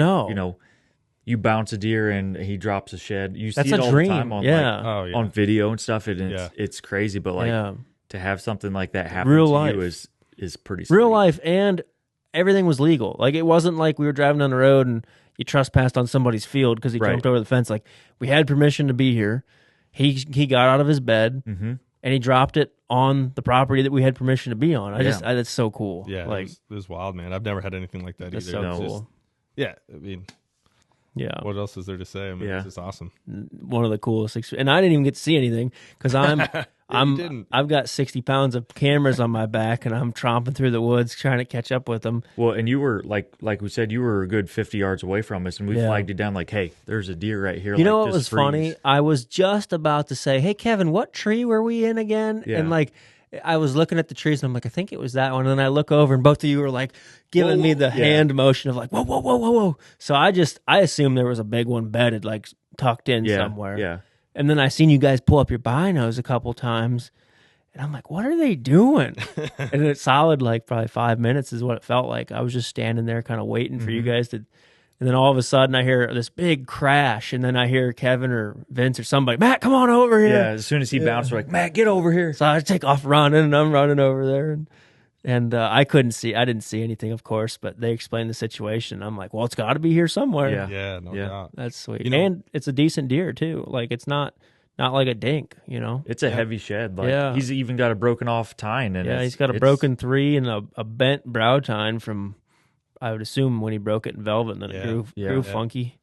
you bounce a deer and he drops a shed. You see it all the time on on video and stuff. And it's crazy. But like to have something like that happen real to life you is pretty sweet. Real life, and everything was legal. Like it wasn't like we were driving down the road and you trespassed on somebody's field because he jumped over the fence. Like we had permission to be here. He got out of his bed and he dropped it on the property that we had permission to be on. That's so cool. Yeah, like it was wild, man. I've never had anything like that that's either. So cool. What else is there to say? It's just awesome. One of the coolest, and I didn't even get to see anything because I've got 60 pounds of cameras on my back, and I'm tromping through the woods trying to catch up with them. Well, and you were like we said, you were a good 50 yards away from us, and we flagged it down like, hey, there's a deer right here. You know what was funny? I was just about to say, hey, Kevin, what tree were we in again? Yeah. And like, I was looking at the trees, and I'm like, I think it was that one. And then I look over, and both of you were like giving me the hand motion of like, whoa, whoa, whoa, whoa, whoa. So I assumed there was a big one bedded, like tucked in somewhere. Yeah. And then I seen you guys pull up your binos a couple times, and I'm like, what are they doing? And it solid like probably 5 minutes is what it felt like. I was just standing there kind of waiting for you guys to. And then all of a sudden I hear this big crash, and then I hear Kevin or Vince or somebody, Matt, come on over here. Yeah, as soon as he bounced, we're like, Matt, get over here. So I take off running, and I'm running over there. And I didn't see anything, of course, but they explained the situation. I'm like, well, it's got to be here somewhere. Yeah, no doubt. That's sweet. And it's a decent deer, too. Like, it's not like a dink, It's a heavy shed. Like, he's even got a broken off tine. And he's got a broken 3 and a bent brow tine from, I would assume, when he broke it in velvet, and then it grew funky.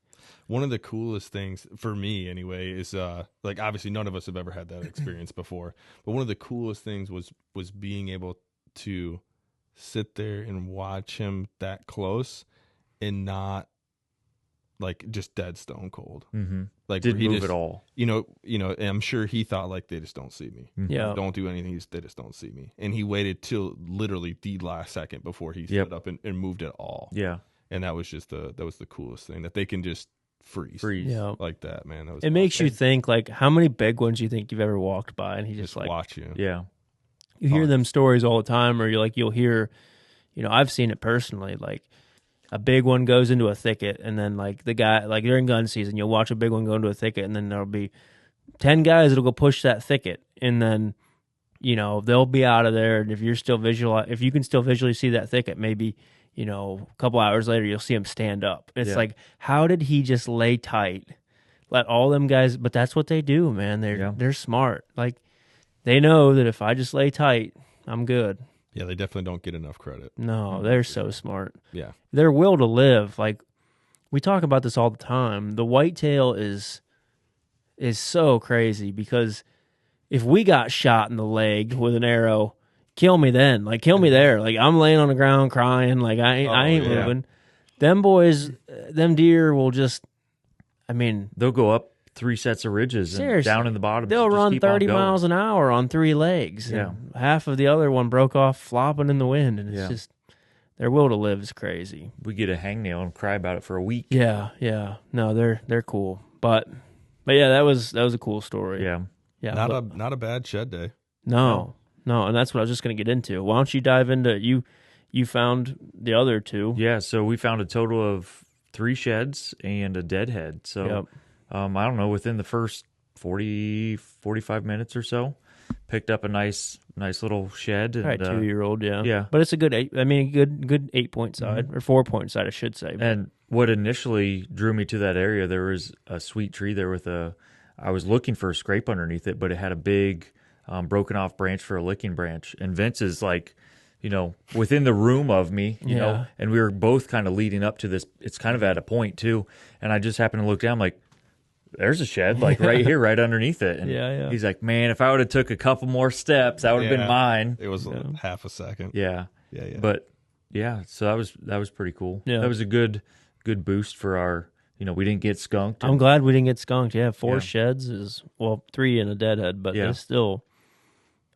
One of the coolest things for me, anyway, is like obviously none of us have ever had that experience before, but one of the coolest things was being able to sit there and watch him that close and not like just dead stone cold. Like didn't move at all. And I'm sure he thought like, they just don't see me. Yeah, don't do anything. They just don't see me. And he waited till literally the last second before he stood up and moved at all. Yeah, and that was just the coolest thing, that they can just freeze like that, man. That was it makes you think, like, how many big ones you think you've ever walked by, and he just like watch you. Yeah, you hear them stories all the time, or you'll hear, I've seen it personally, like. A big one goes into a thicket, and then like the guy, like during gun season, you'll watch a big one go into a thicket, and then there'll be 10 guys that'll go push that thicket, and then they'll be out of there. And if you can still visually see that thicket, maybe a couple hours later you'll see him stand up. It's like, how did he just lay tight? let all them guys. But that's what they do, man. They're smart. Like they know that if I just lay tight, I'm good. Yeah, they definitely don't get enough credit. No, they're so smart. Yeah, their will to live. Like we talk about this all the time. The whitetail is so crazy because if we got shot in the leg with an arrow, kill me then. Like kill me there. Like I'm laying on the ground crying. Like I ain't moving. Them boys, them deer will just. I mean, they'll go up 3 sets of ridges and down in the bottom. They'll run 30 miles an hour on 3 legs. Yeah, half of the other one broke off flopping in the wind, and it's just their will to live is crazy. We get a hangnail and cry about it for a week. Yeah. No, they're cool, but yeah, that was a cool story. Yeah. Not a bad shed day. No, and that's what I was just going to get into. Why don't you dive into you found the other 2? Yeah, so we found a total of 3 sheds and a deadhead. So I don't know, within the first 45 minutes or so, picked up a nice little shed. And, 2-year-old, yeah. But it's a good 8-point side or 4-point side, I should say. And what initially drew me to that area, there was a sweet tree there with I was looking for a scrape underneath it, but it had a big broken off branch for a licking branch. And Vince is like, within the room of me, you know, and we were both kind of leading up to this. It's kind of at a point too. And I just happened to look down, like, there's a shed, like right here, right underneath it. And he's like, man, if I would have took a couple more steps, that would have been mine. It was half a second. Yeah. But so that was pretty cool. Yeah. That was a good boost for our, we didn't get skunked. I'm glad we didn't get skunked. Yeah. 4 sheds is 3 in a deadhead, but it's still,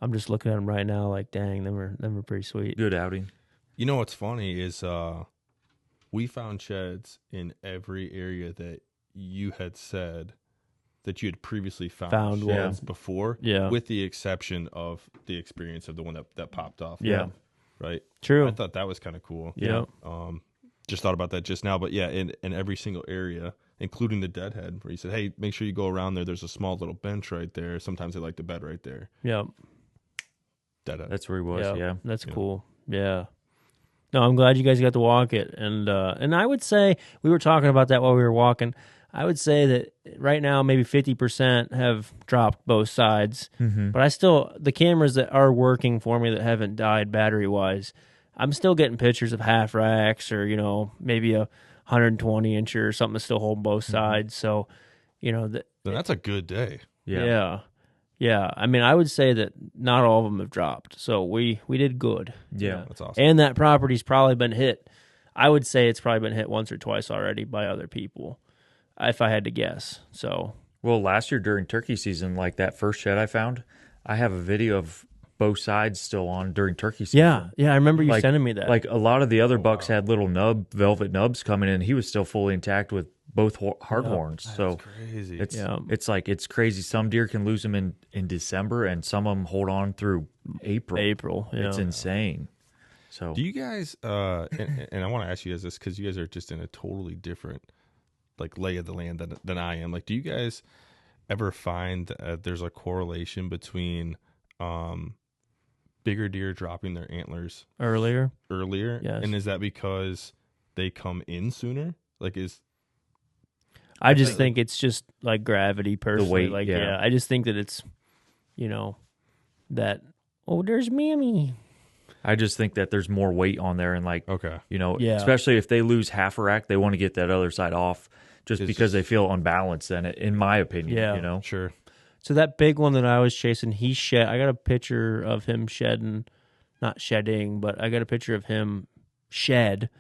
I'm just looking at them right now like, dang, them were pretty sweet. Good outing. You know what's funny is we found sheds in every area that you had said that you had previously found sheds before, with the exception of the experience of the one that popped off. Yeah. Right? True. I thought that was kind of cool. Yeah. Just thought about that just now. But yeah, in every single area, including the deadhead, where you said, hey, make sure you go around there. There's a small little bench right there. Sometimes they like to bed right there. Yeah. Deadhead. That's where he was, yeah. That's cool. Yeah. No, I'm glad you guys got to walk it. And I would say, we were talking about that while we were walking, I would say that right now maybe 50% have dropped both sides. Mm-hmm. But the cameras that are working for me that haven't died battery-wise, I'm still getting pictures of half racks or, maybe a 120-incher or something that's still holding both sides. So, that's a good day. Yeah. Yeah, I mean, I would say that not all of them have dropped, so we did good. Yeah, that's awesome. And that property's probably been hit. I would say it's probably been hit once or twice already by other people, if I had to guess. So, well, last year during turkey season, like that first shed I found, I have a video of both sides still on during turkey season. Yeah, I remember you sending me that. Like a lot of the other bucks had little velvet nubs coming in. He was still fully intact with both hard horns. So crazy. It's crazy. Some deer can lose them in December, and some of them hold on through April. It's insane. So do you guys? And I want to ask you guys this because you guys are just in a totally different lay of the land than I am. Like, do you guys ever find there's a correlation between bigger deer dropping their antlers earlier? Yes. And is that because they come in sooner? I just think it's just like gravity personally. The weight, I just think that it's, that, there's Mammy. I just think that there's more weight on there and especially if they lose half a rack, they want to get that other side off because they feel unbalanced in my opinion, Sure. So that big one that I was chasing, he shed. I got a picture of him not shedding, but I got a picture of him shed.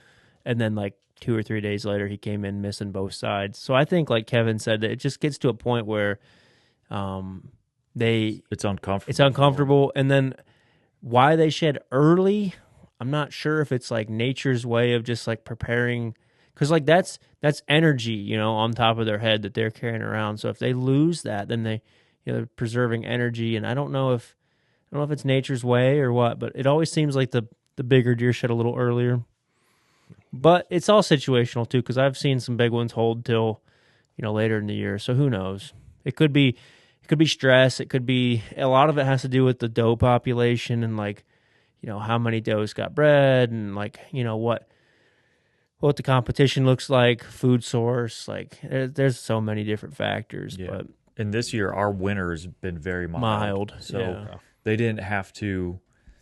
And then 2 or 3 days later, he came in missing both sides. So I think, like Kevin said, that it just gets to a point where it's uncomfortable. It's uncomfortable. And then why they shed early, I'm not sure if it's nature's way of just preparing, because that's energy, on top of their head that they're carrying around. So if they lose that, then they're preserving energy. And I don't know if it's nature's way or what, but it always seems like the bigger deer shed a little earlier. But it's all situational too, because I've seen some big ones hold till later in the year. So who knows? It could be stress. It could be a lot of it has to do with the doe population and how many does got bred and what the competition looks like, food source. Like there's so many different factors. Yeah. But And this year, our winter has been very mild. So they didn't have to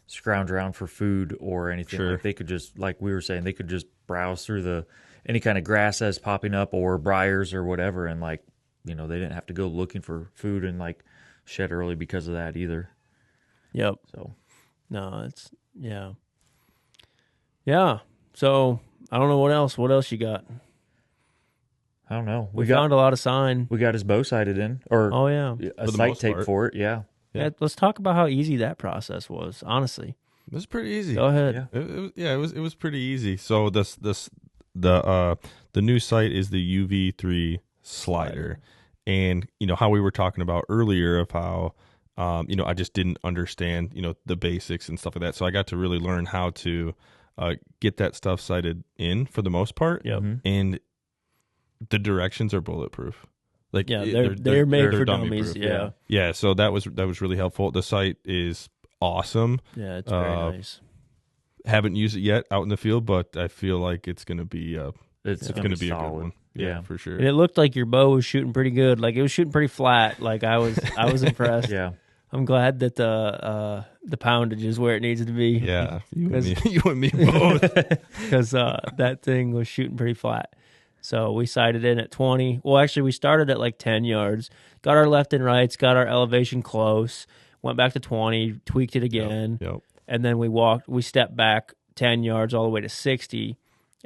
scrounge around for food or anything. Sure. Like they could just, like we were saying, they could just browse through any kind of grass that's popping up or briars or whatever, and like, they didn't have to go looking for food and like shed early because of that either. Yep. So no, it's yeah. So I don't know what else. What else you got? I don't know. We found a lot of sign. We got his bow sighted in, or a sight tape for it. Yeah. Yeah. Let's talk about how easy that process was. Honestly, it was pretty easy. Go ahead. Yeah. It was pretty easy. So the new sight is the UV3 slider, and how we were talking about earlier of how I just didn't understand the basics and stuff like that. So I got to really learn how to get that stuff sighted in for the most part. Yep. And the directions are bulletproof. Like they're made for dummies. Yeah. So that was really helpful. The sight is awesome. Yeah, it's very nice. Haven't used it yet out in the field, but I feel like it's going to be it's going to be solid. A good one. Yeah, for sure. And it looked like your bow was shooting pretty good. Like it was shooting pretty flat. Like I was impressed. Yeah. I'm glad that the poundage is where it needs to be. Yeah, you and me both. Because that thing was shooting pretty flat. So we sighted in at 20. Well, actually, we started at like 10 yards, got our left and rights, got our elevation close, went back to 20, tweaked it again, Yep. And then we stepped back 10 yards all the way to 60,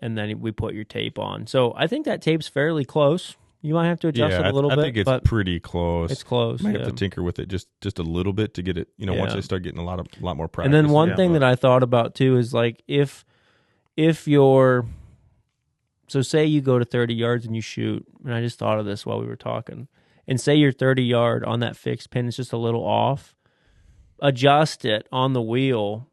and then we put your tape on. So I think that tape's fairly close. You might have to adjust it a little bit. I think it's pretty close. It's close. Might have to tinker with it just a little bit to get it. Once I start getting a lot more practice. And then one thing that I thought about too is like if you're, so say you go to 30 yards and you shoot, and I just thought of this while we were talking, and say your 30 yard on that fixed pin is just a little off, adjust it on the wheel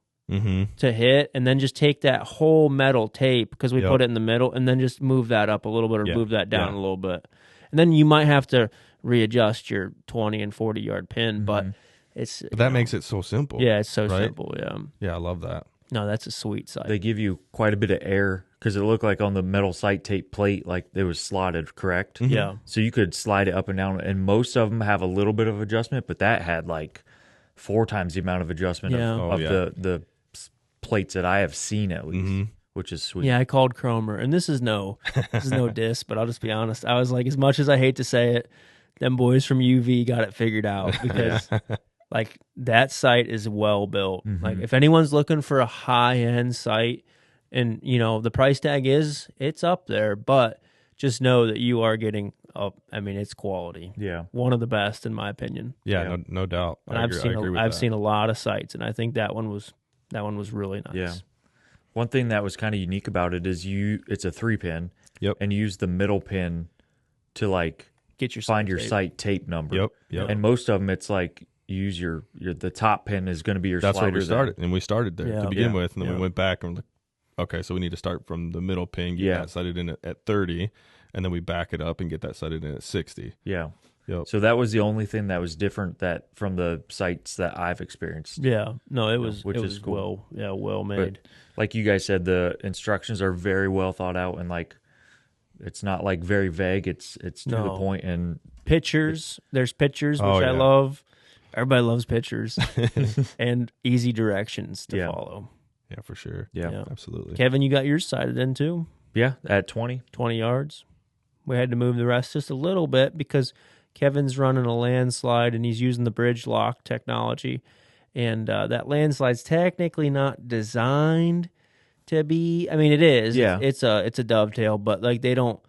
to hit, and then just take that whole metal tape, because we put it in the middle, and then just move that up a little bit or move that down a little bit. And then you might have to readjust your 20 and 40 yard pin, but that makes it so simple. Yeah, it's so simple. Yeah. Yeah, I love that. No, that's a sweet sight. They give you quite a bit of air because it looked like on the metal sight tape plate, like it was slotted, correct? Mm-hmm. Yeah. So you could slide it up and down, and most of them have a little bit of adjustment, but that had like 4 times the amount of adjustment of the plates that I have seen at least. Which is sweet. Yeah, I called Cromer, and this is no diss, but I'll just be honest. I was like, as much as I hate to say it, them boys from UV got it figured out, because like that sight is well built. Like if anyone's looking for a high end sight, and the price tag it's up there, but just know that you are getting up. I mean, it's quality. Yeah, one of the best in my opinion. Yeah. No doubt. And I've seen a lot of sights, and I think that one was really nice. Yeah. One thing that was kind of unique about it is it's a 3-pin. Yep. And you use the middle pin to like find your sight tape number. Yep. And most of them, it's like you use the top pin is going to be your That's slider. That's where we started, and we started there to begin with, and then we went back and we're like, okay, so we need to start from the middle pin, get that sighted in at 30, and then we back it up and get that sighted in at 60. Yeah. Yep. So that was the only thing that was different from the sites that I've experienced. Yeah. No, it was cool. well made. But like you guys said, the instructions are very well thought out, and like it's not like very vague. It's to the point, and pictures. There's pictures, which I love. Everybody loves pictures, and easy directions to follow. Yeah, for sure. Yeah, absolutely. Kevin, you got yours sighted in too? Yeah, at 20 yards. We had to move the rest just a little bit because Kevin's running a landslide, and he's using the bridge lock technology. And that landslide's technically not designed to be. I mean, it is. Yeah. It's a dovetail, but like they don't.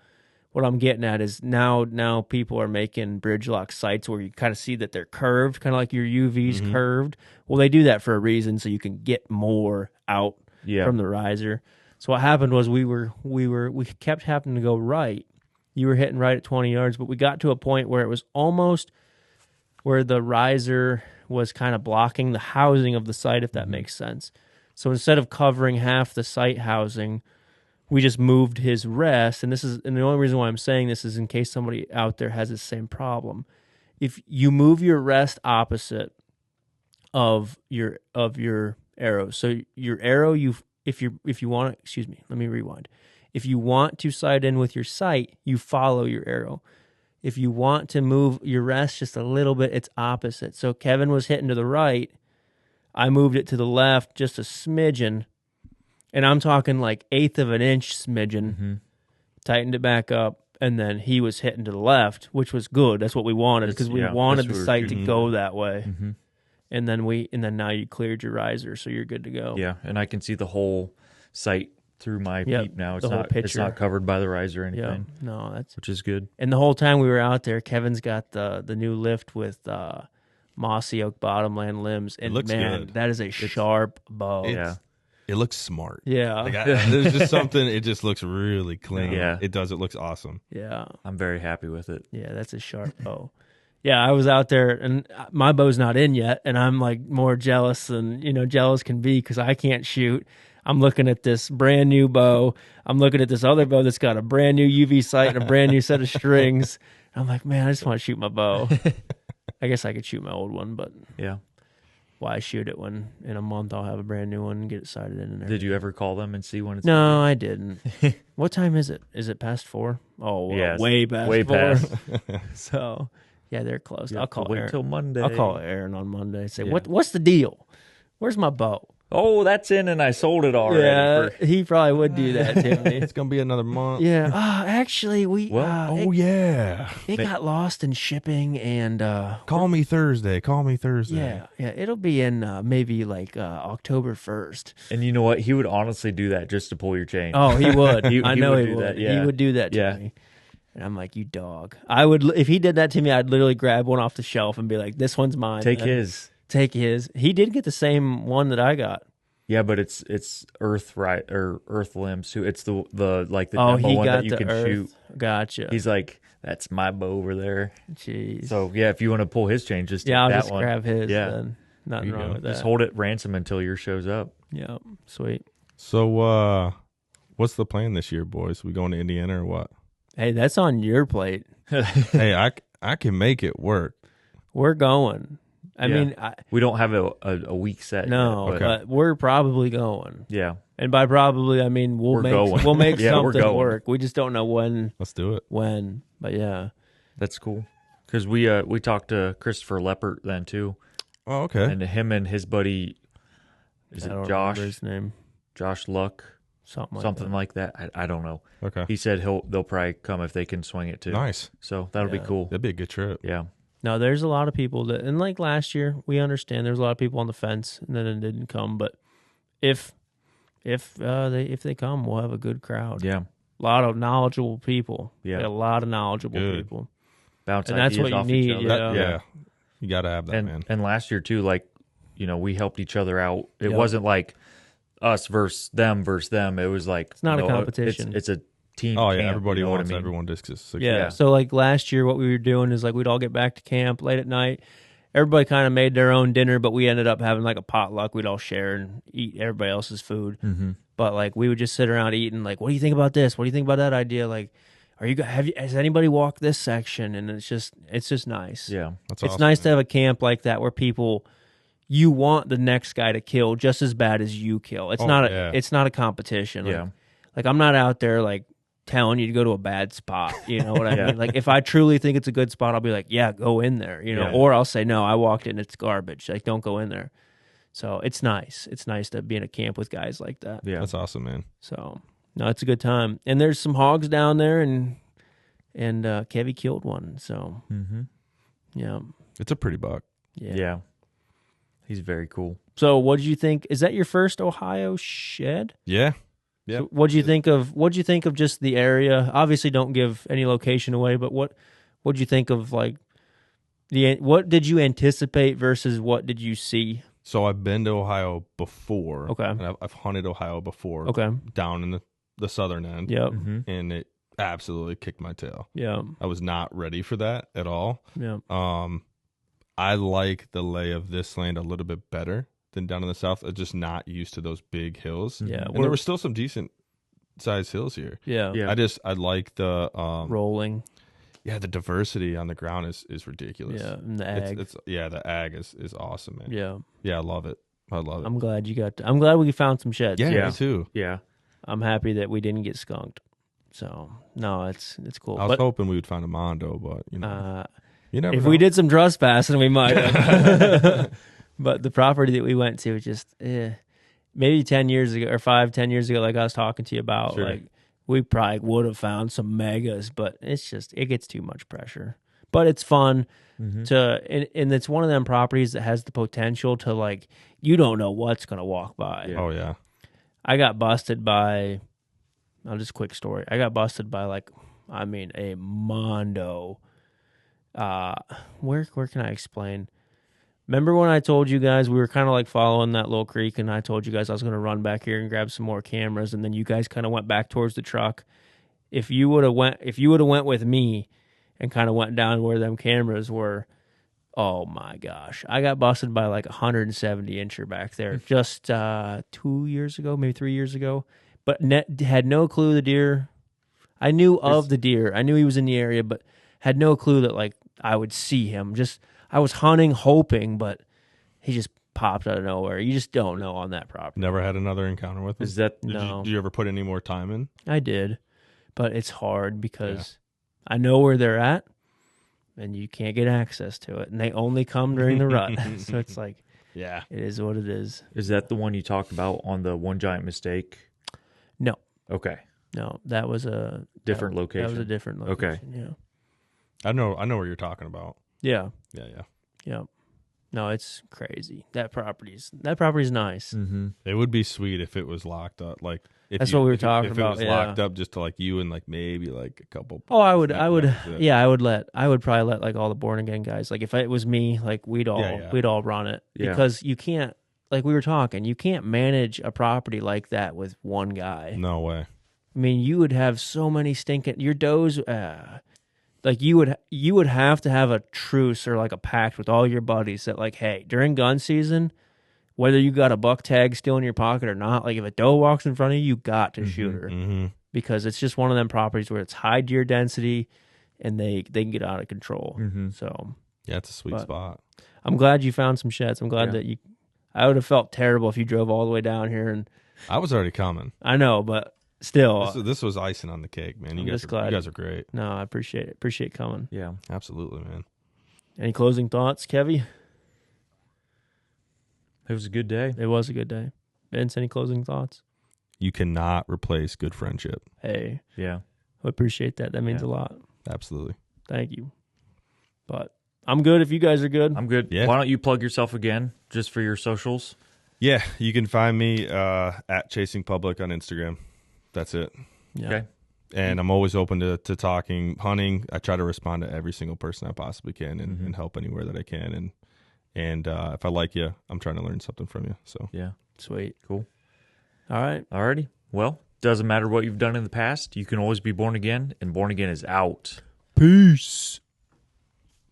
What I'm getting at is now people are making bridge lock sights where you kind of see that they're curved, kind of like your UV's curved. Well, they do that for a reason, so you can get more out from the riser. So what happened was we kept having to go right. You were hitting right at 20 yards, but we got to a point where it was almost where the riser was kind of blocking the housing of the sight, if that makes sense. So instead of covering half the sight housing, we just moved his rest. And the only reason why I'm saying this is in case somebody out there has the same problem. If you move your rest opposite of your arrow, so your arrow, if you want to, excuse me, let me rewind. If you want to sight in with your sight, you follow your arrow. If you want to move your rest just a little bit, it's opposite. So Kevin was hitting to the right. I moved it to the left just a smidgen. And I'm talking like 1/8 of an inch smidgen. Tightened it back up. And then he was hitting to the left, which was good. That's what we wanted because we wanted the sight to go that way. And then now you cleared your riser, so you're good to go. Yeah, and I can see the whole sight through my peep now. It's not covered by the riser or anything. No, which is good. And the whole time we were out there, Kevin's got the new lift with mossy oak bottomland limbs, and man, good. That is a sharp bow. It looks smart. Yeah. Like there's just something, it just looks really clean. Yeah. It does. It looks awesome. Yeah. I'm very happy with it. Yeah, that's a sharp bow. Yeah, I was out there, and my bow's not in yet, and I'm like more jealous than, jealous can be because I can't shoot. I'm looking at this brand new bow. I'm looking at this other bow that's got a brand new UV sight and a brand new set of strings. I'm like, man, I just want to shoot my bow. I guess I could shoot my old one, but yeah. Why shoot it when in a month I'll have a brand new one and get it sighted in and everything. Did you ever call them and see when it's No, I didn't. What time is it? Is it past 4? Oh, well, yes. way past 4. Past. So, yeah, they're close. I'll call wait Aaron. till Monday. I'll call Aaron on Monday. Say, what's the deal? Where's my bow? Oh, that's in and I sold it already. Yeah, he probably would do that to me. It's going to be another month. Yeah. Actually, it got lost in shipping and... Call me Thursday. Yeah, it'll be in maybe like October 1st. And you know what? He would honestly do that just to pull your chain. Oh, he would. I know would he do would. that, yeah. He would do that to me. And I'm like, you dog. I would, if he did that to me, I'd literally grab one off the shelf and be like, this one's mine. Take his. He did get the same one that I got. Yeah, but it's earth limbs too. It's the demo one that you can shoot. Gotcha. He's like, that's my bow over there. Jeez. So yeah, if you want to pull his chain, just take I'll that just one. grab his. Yeah, then. Nothing wrong with that. Just hold it ransom until yours shows up. Yeah, sweet. So, what's the plan this year, boys? We going to Indiana or what? Hey, that's on your plate. Hey, I can make it work. We're going. I mean, we don't have a week set. No, yet, but we're probably going. Yeah, and by probably I mean we'll make something work. We just don't know when. Let's do it. When, but yeah, that's cool. Because we talked to Christopher Leppert then too. Oh, okay. And him and his buddy, is it Josh? His name, Josh Luck, something like that. I don't know. Okay. He said they'll probably come if they can swing it too. Nice. So that'll be cool. That'd be a good trip. Yeah. No, there's a lot of people that, and like last year, we understand there's a lot of people on the fence and then it didn't come. But if they come, we'll have a good crowd. Yeah, a lot of knowledgeable people. Yeah, a lot of knowledgeable people. Bounce and that's what you need. Yeah, you got to have that, man. And last year too, we helped each other out. It wasn't like us versus them. It was like it's not a competition. It's a team. Oh yeah, camp, everybody wants everyone to succeed. Yeah. So like last year, what we were doing is like we'd all get back to camp late at night. Everybody kind of made their own dinner, but we ended up having like a potluck. We'd all share and eat everybody else's food. Mm-hmm. But like we would just sit around eating. Like, what do you think about this? What do you think about that idea? Like, has anybody walked this section? And it's just nice. Yeah, that's it's awesome, nice to have a camp like that where people. You want the next guy to kill just as bad as you kill. It's it's not a competition. Like I'm not out there like telling you to go to a bad spot. You know what I mean? Like if I truly think it's a good spot, I'll be like, yeah, go in there. Or I'll say, no, I walked in, it's garbage. Like don't go in there. So it's nice. It's nice to be in a camp with guys like that. Yeah, that's awesome, man. So no, it's a good time. And there's some hogs down there, and Kevy killed one. So yeah, it's a pretty buck. Yeah. He's very cool. So, what did you think? Is that your first Ohio shed? Yeah. Yeah. So what did you think of just the area? Obviously, don't give any location away. But what did you think of like what did you anticipate versus what did you see? So I've been to Ohio before. Okay. And I've hunted Ohio before. Okay. Down in the southern end. Yep. Mm-hmm. And it absolutely kicked my tail. Yeah. I was not ready for that at all. Yeah. I like the lay of this land a little bit better than down in the south. I'm just not used to those big hills. Yeah, and there were still some decent sized hills here. Yeah, yeah. I like the rolling. Yeah, the diversity on the ground is ridiculous. Yeah, and the ag. The ag is awesome, man. Yeah, yeah, I love it. I love it. I'm glad you got. I'm glad we found some sheds. Yeah, me too. Yeah, I'm happy that we didn't get skunked. So no, it's cool. I was hoping we would find a Mondo, but you never if know. we did some trespassing, we might have. But the property that we went to was just maybe 10 years ago or 5-10 years ago, like I was talking to you about, like we probably would have found some megas, but it gets too much pressure. But it's fun and it's one of them properties that has the potential to, like, you don't know what's going to walk by. Yeah. Oh yeah. I got busted by, just a quick story. I got busted by a Mondo. Where can I explain? Remember when I told you guys we were kind of like following that little creek, and I told you guys I was going to run back here and grab some more cameras, and then you guys kind of went back towards the truck. If you would have went with me and kind of went down where them cameras were, oh my gosh, I got busted by like 170 incher back there just 2 years ago, maybe 3 years ago. But had no clue the deer. I knew of the deer. I knew he was in the area, but had no clue that like I would see him. I was hunting, hoping, but he just popped out of nowhere. You just don't know on that property. Never had another encounter with him? No. Did you ever put any more time in? I did, but it's hard because I know where they're at, and you can't get access to it, and they only come during the rut. So it's like, it is what it is. Is that the one you talked about on the One Giant Mistake? No. Okay. No, that was a different location. That was a different location. Okay. Yeah. I know where you're talking about. Yeah. Yeah. No, it's crazy. That property's nice. Mm-hmm. It would be sweet if it was locked up. Like that's what we were talking about. If it was locked up just to like you and like maybe like a couple. Oh, I would probably let like all the born again guys. Like if it was me, like we'd all run it because you can't. Like we were talking, you can't manage a property like that with one guy. No way. I mean, you would have so many your does. Like you would have to have a truce or like a pact with all your buddies that like, hey, during gun season, whether you got a buck tag still in your pocket or not, like if a doe walks in front of you, you got to shoot her because it's just one of them properties where it's high deer density and they can get out of control. So yeah, it's a sweet spot. I'm glad you found some sheds. I'm glad that I would have felt terrible if you drove all the way down here and I was already coming. I know, but still, this was icing on the cake, man. You guys are great. No, I appreciate it. Appreciate coming. Yeah, absolutely, man. Any closing thoughts, Kevy? It was a good day. It was a good day. Vince, any closing thoughts? You cannot replace good friendship. Hey, yeah, I appreciate that. That means a lot. Absolutely. Thank you. But I'm good if you guys are good. I'm good. Yeah. Why don't you plug yourself again, just for your socials? Yeah, you can find me at Chasing Public on Instagram. That's it. Yeah. Okay. And I'm always open to talking hunting. I try to respond to every single person I possibly can and help anywhere that I can. And if I like you, I'm trying to learn something from you. So yeah, sweet, cool. All right, alrighty. Well, doesn't matter what you've done in the past. You can always be born again, and born again is out. Peace.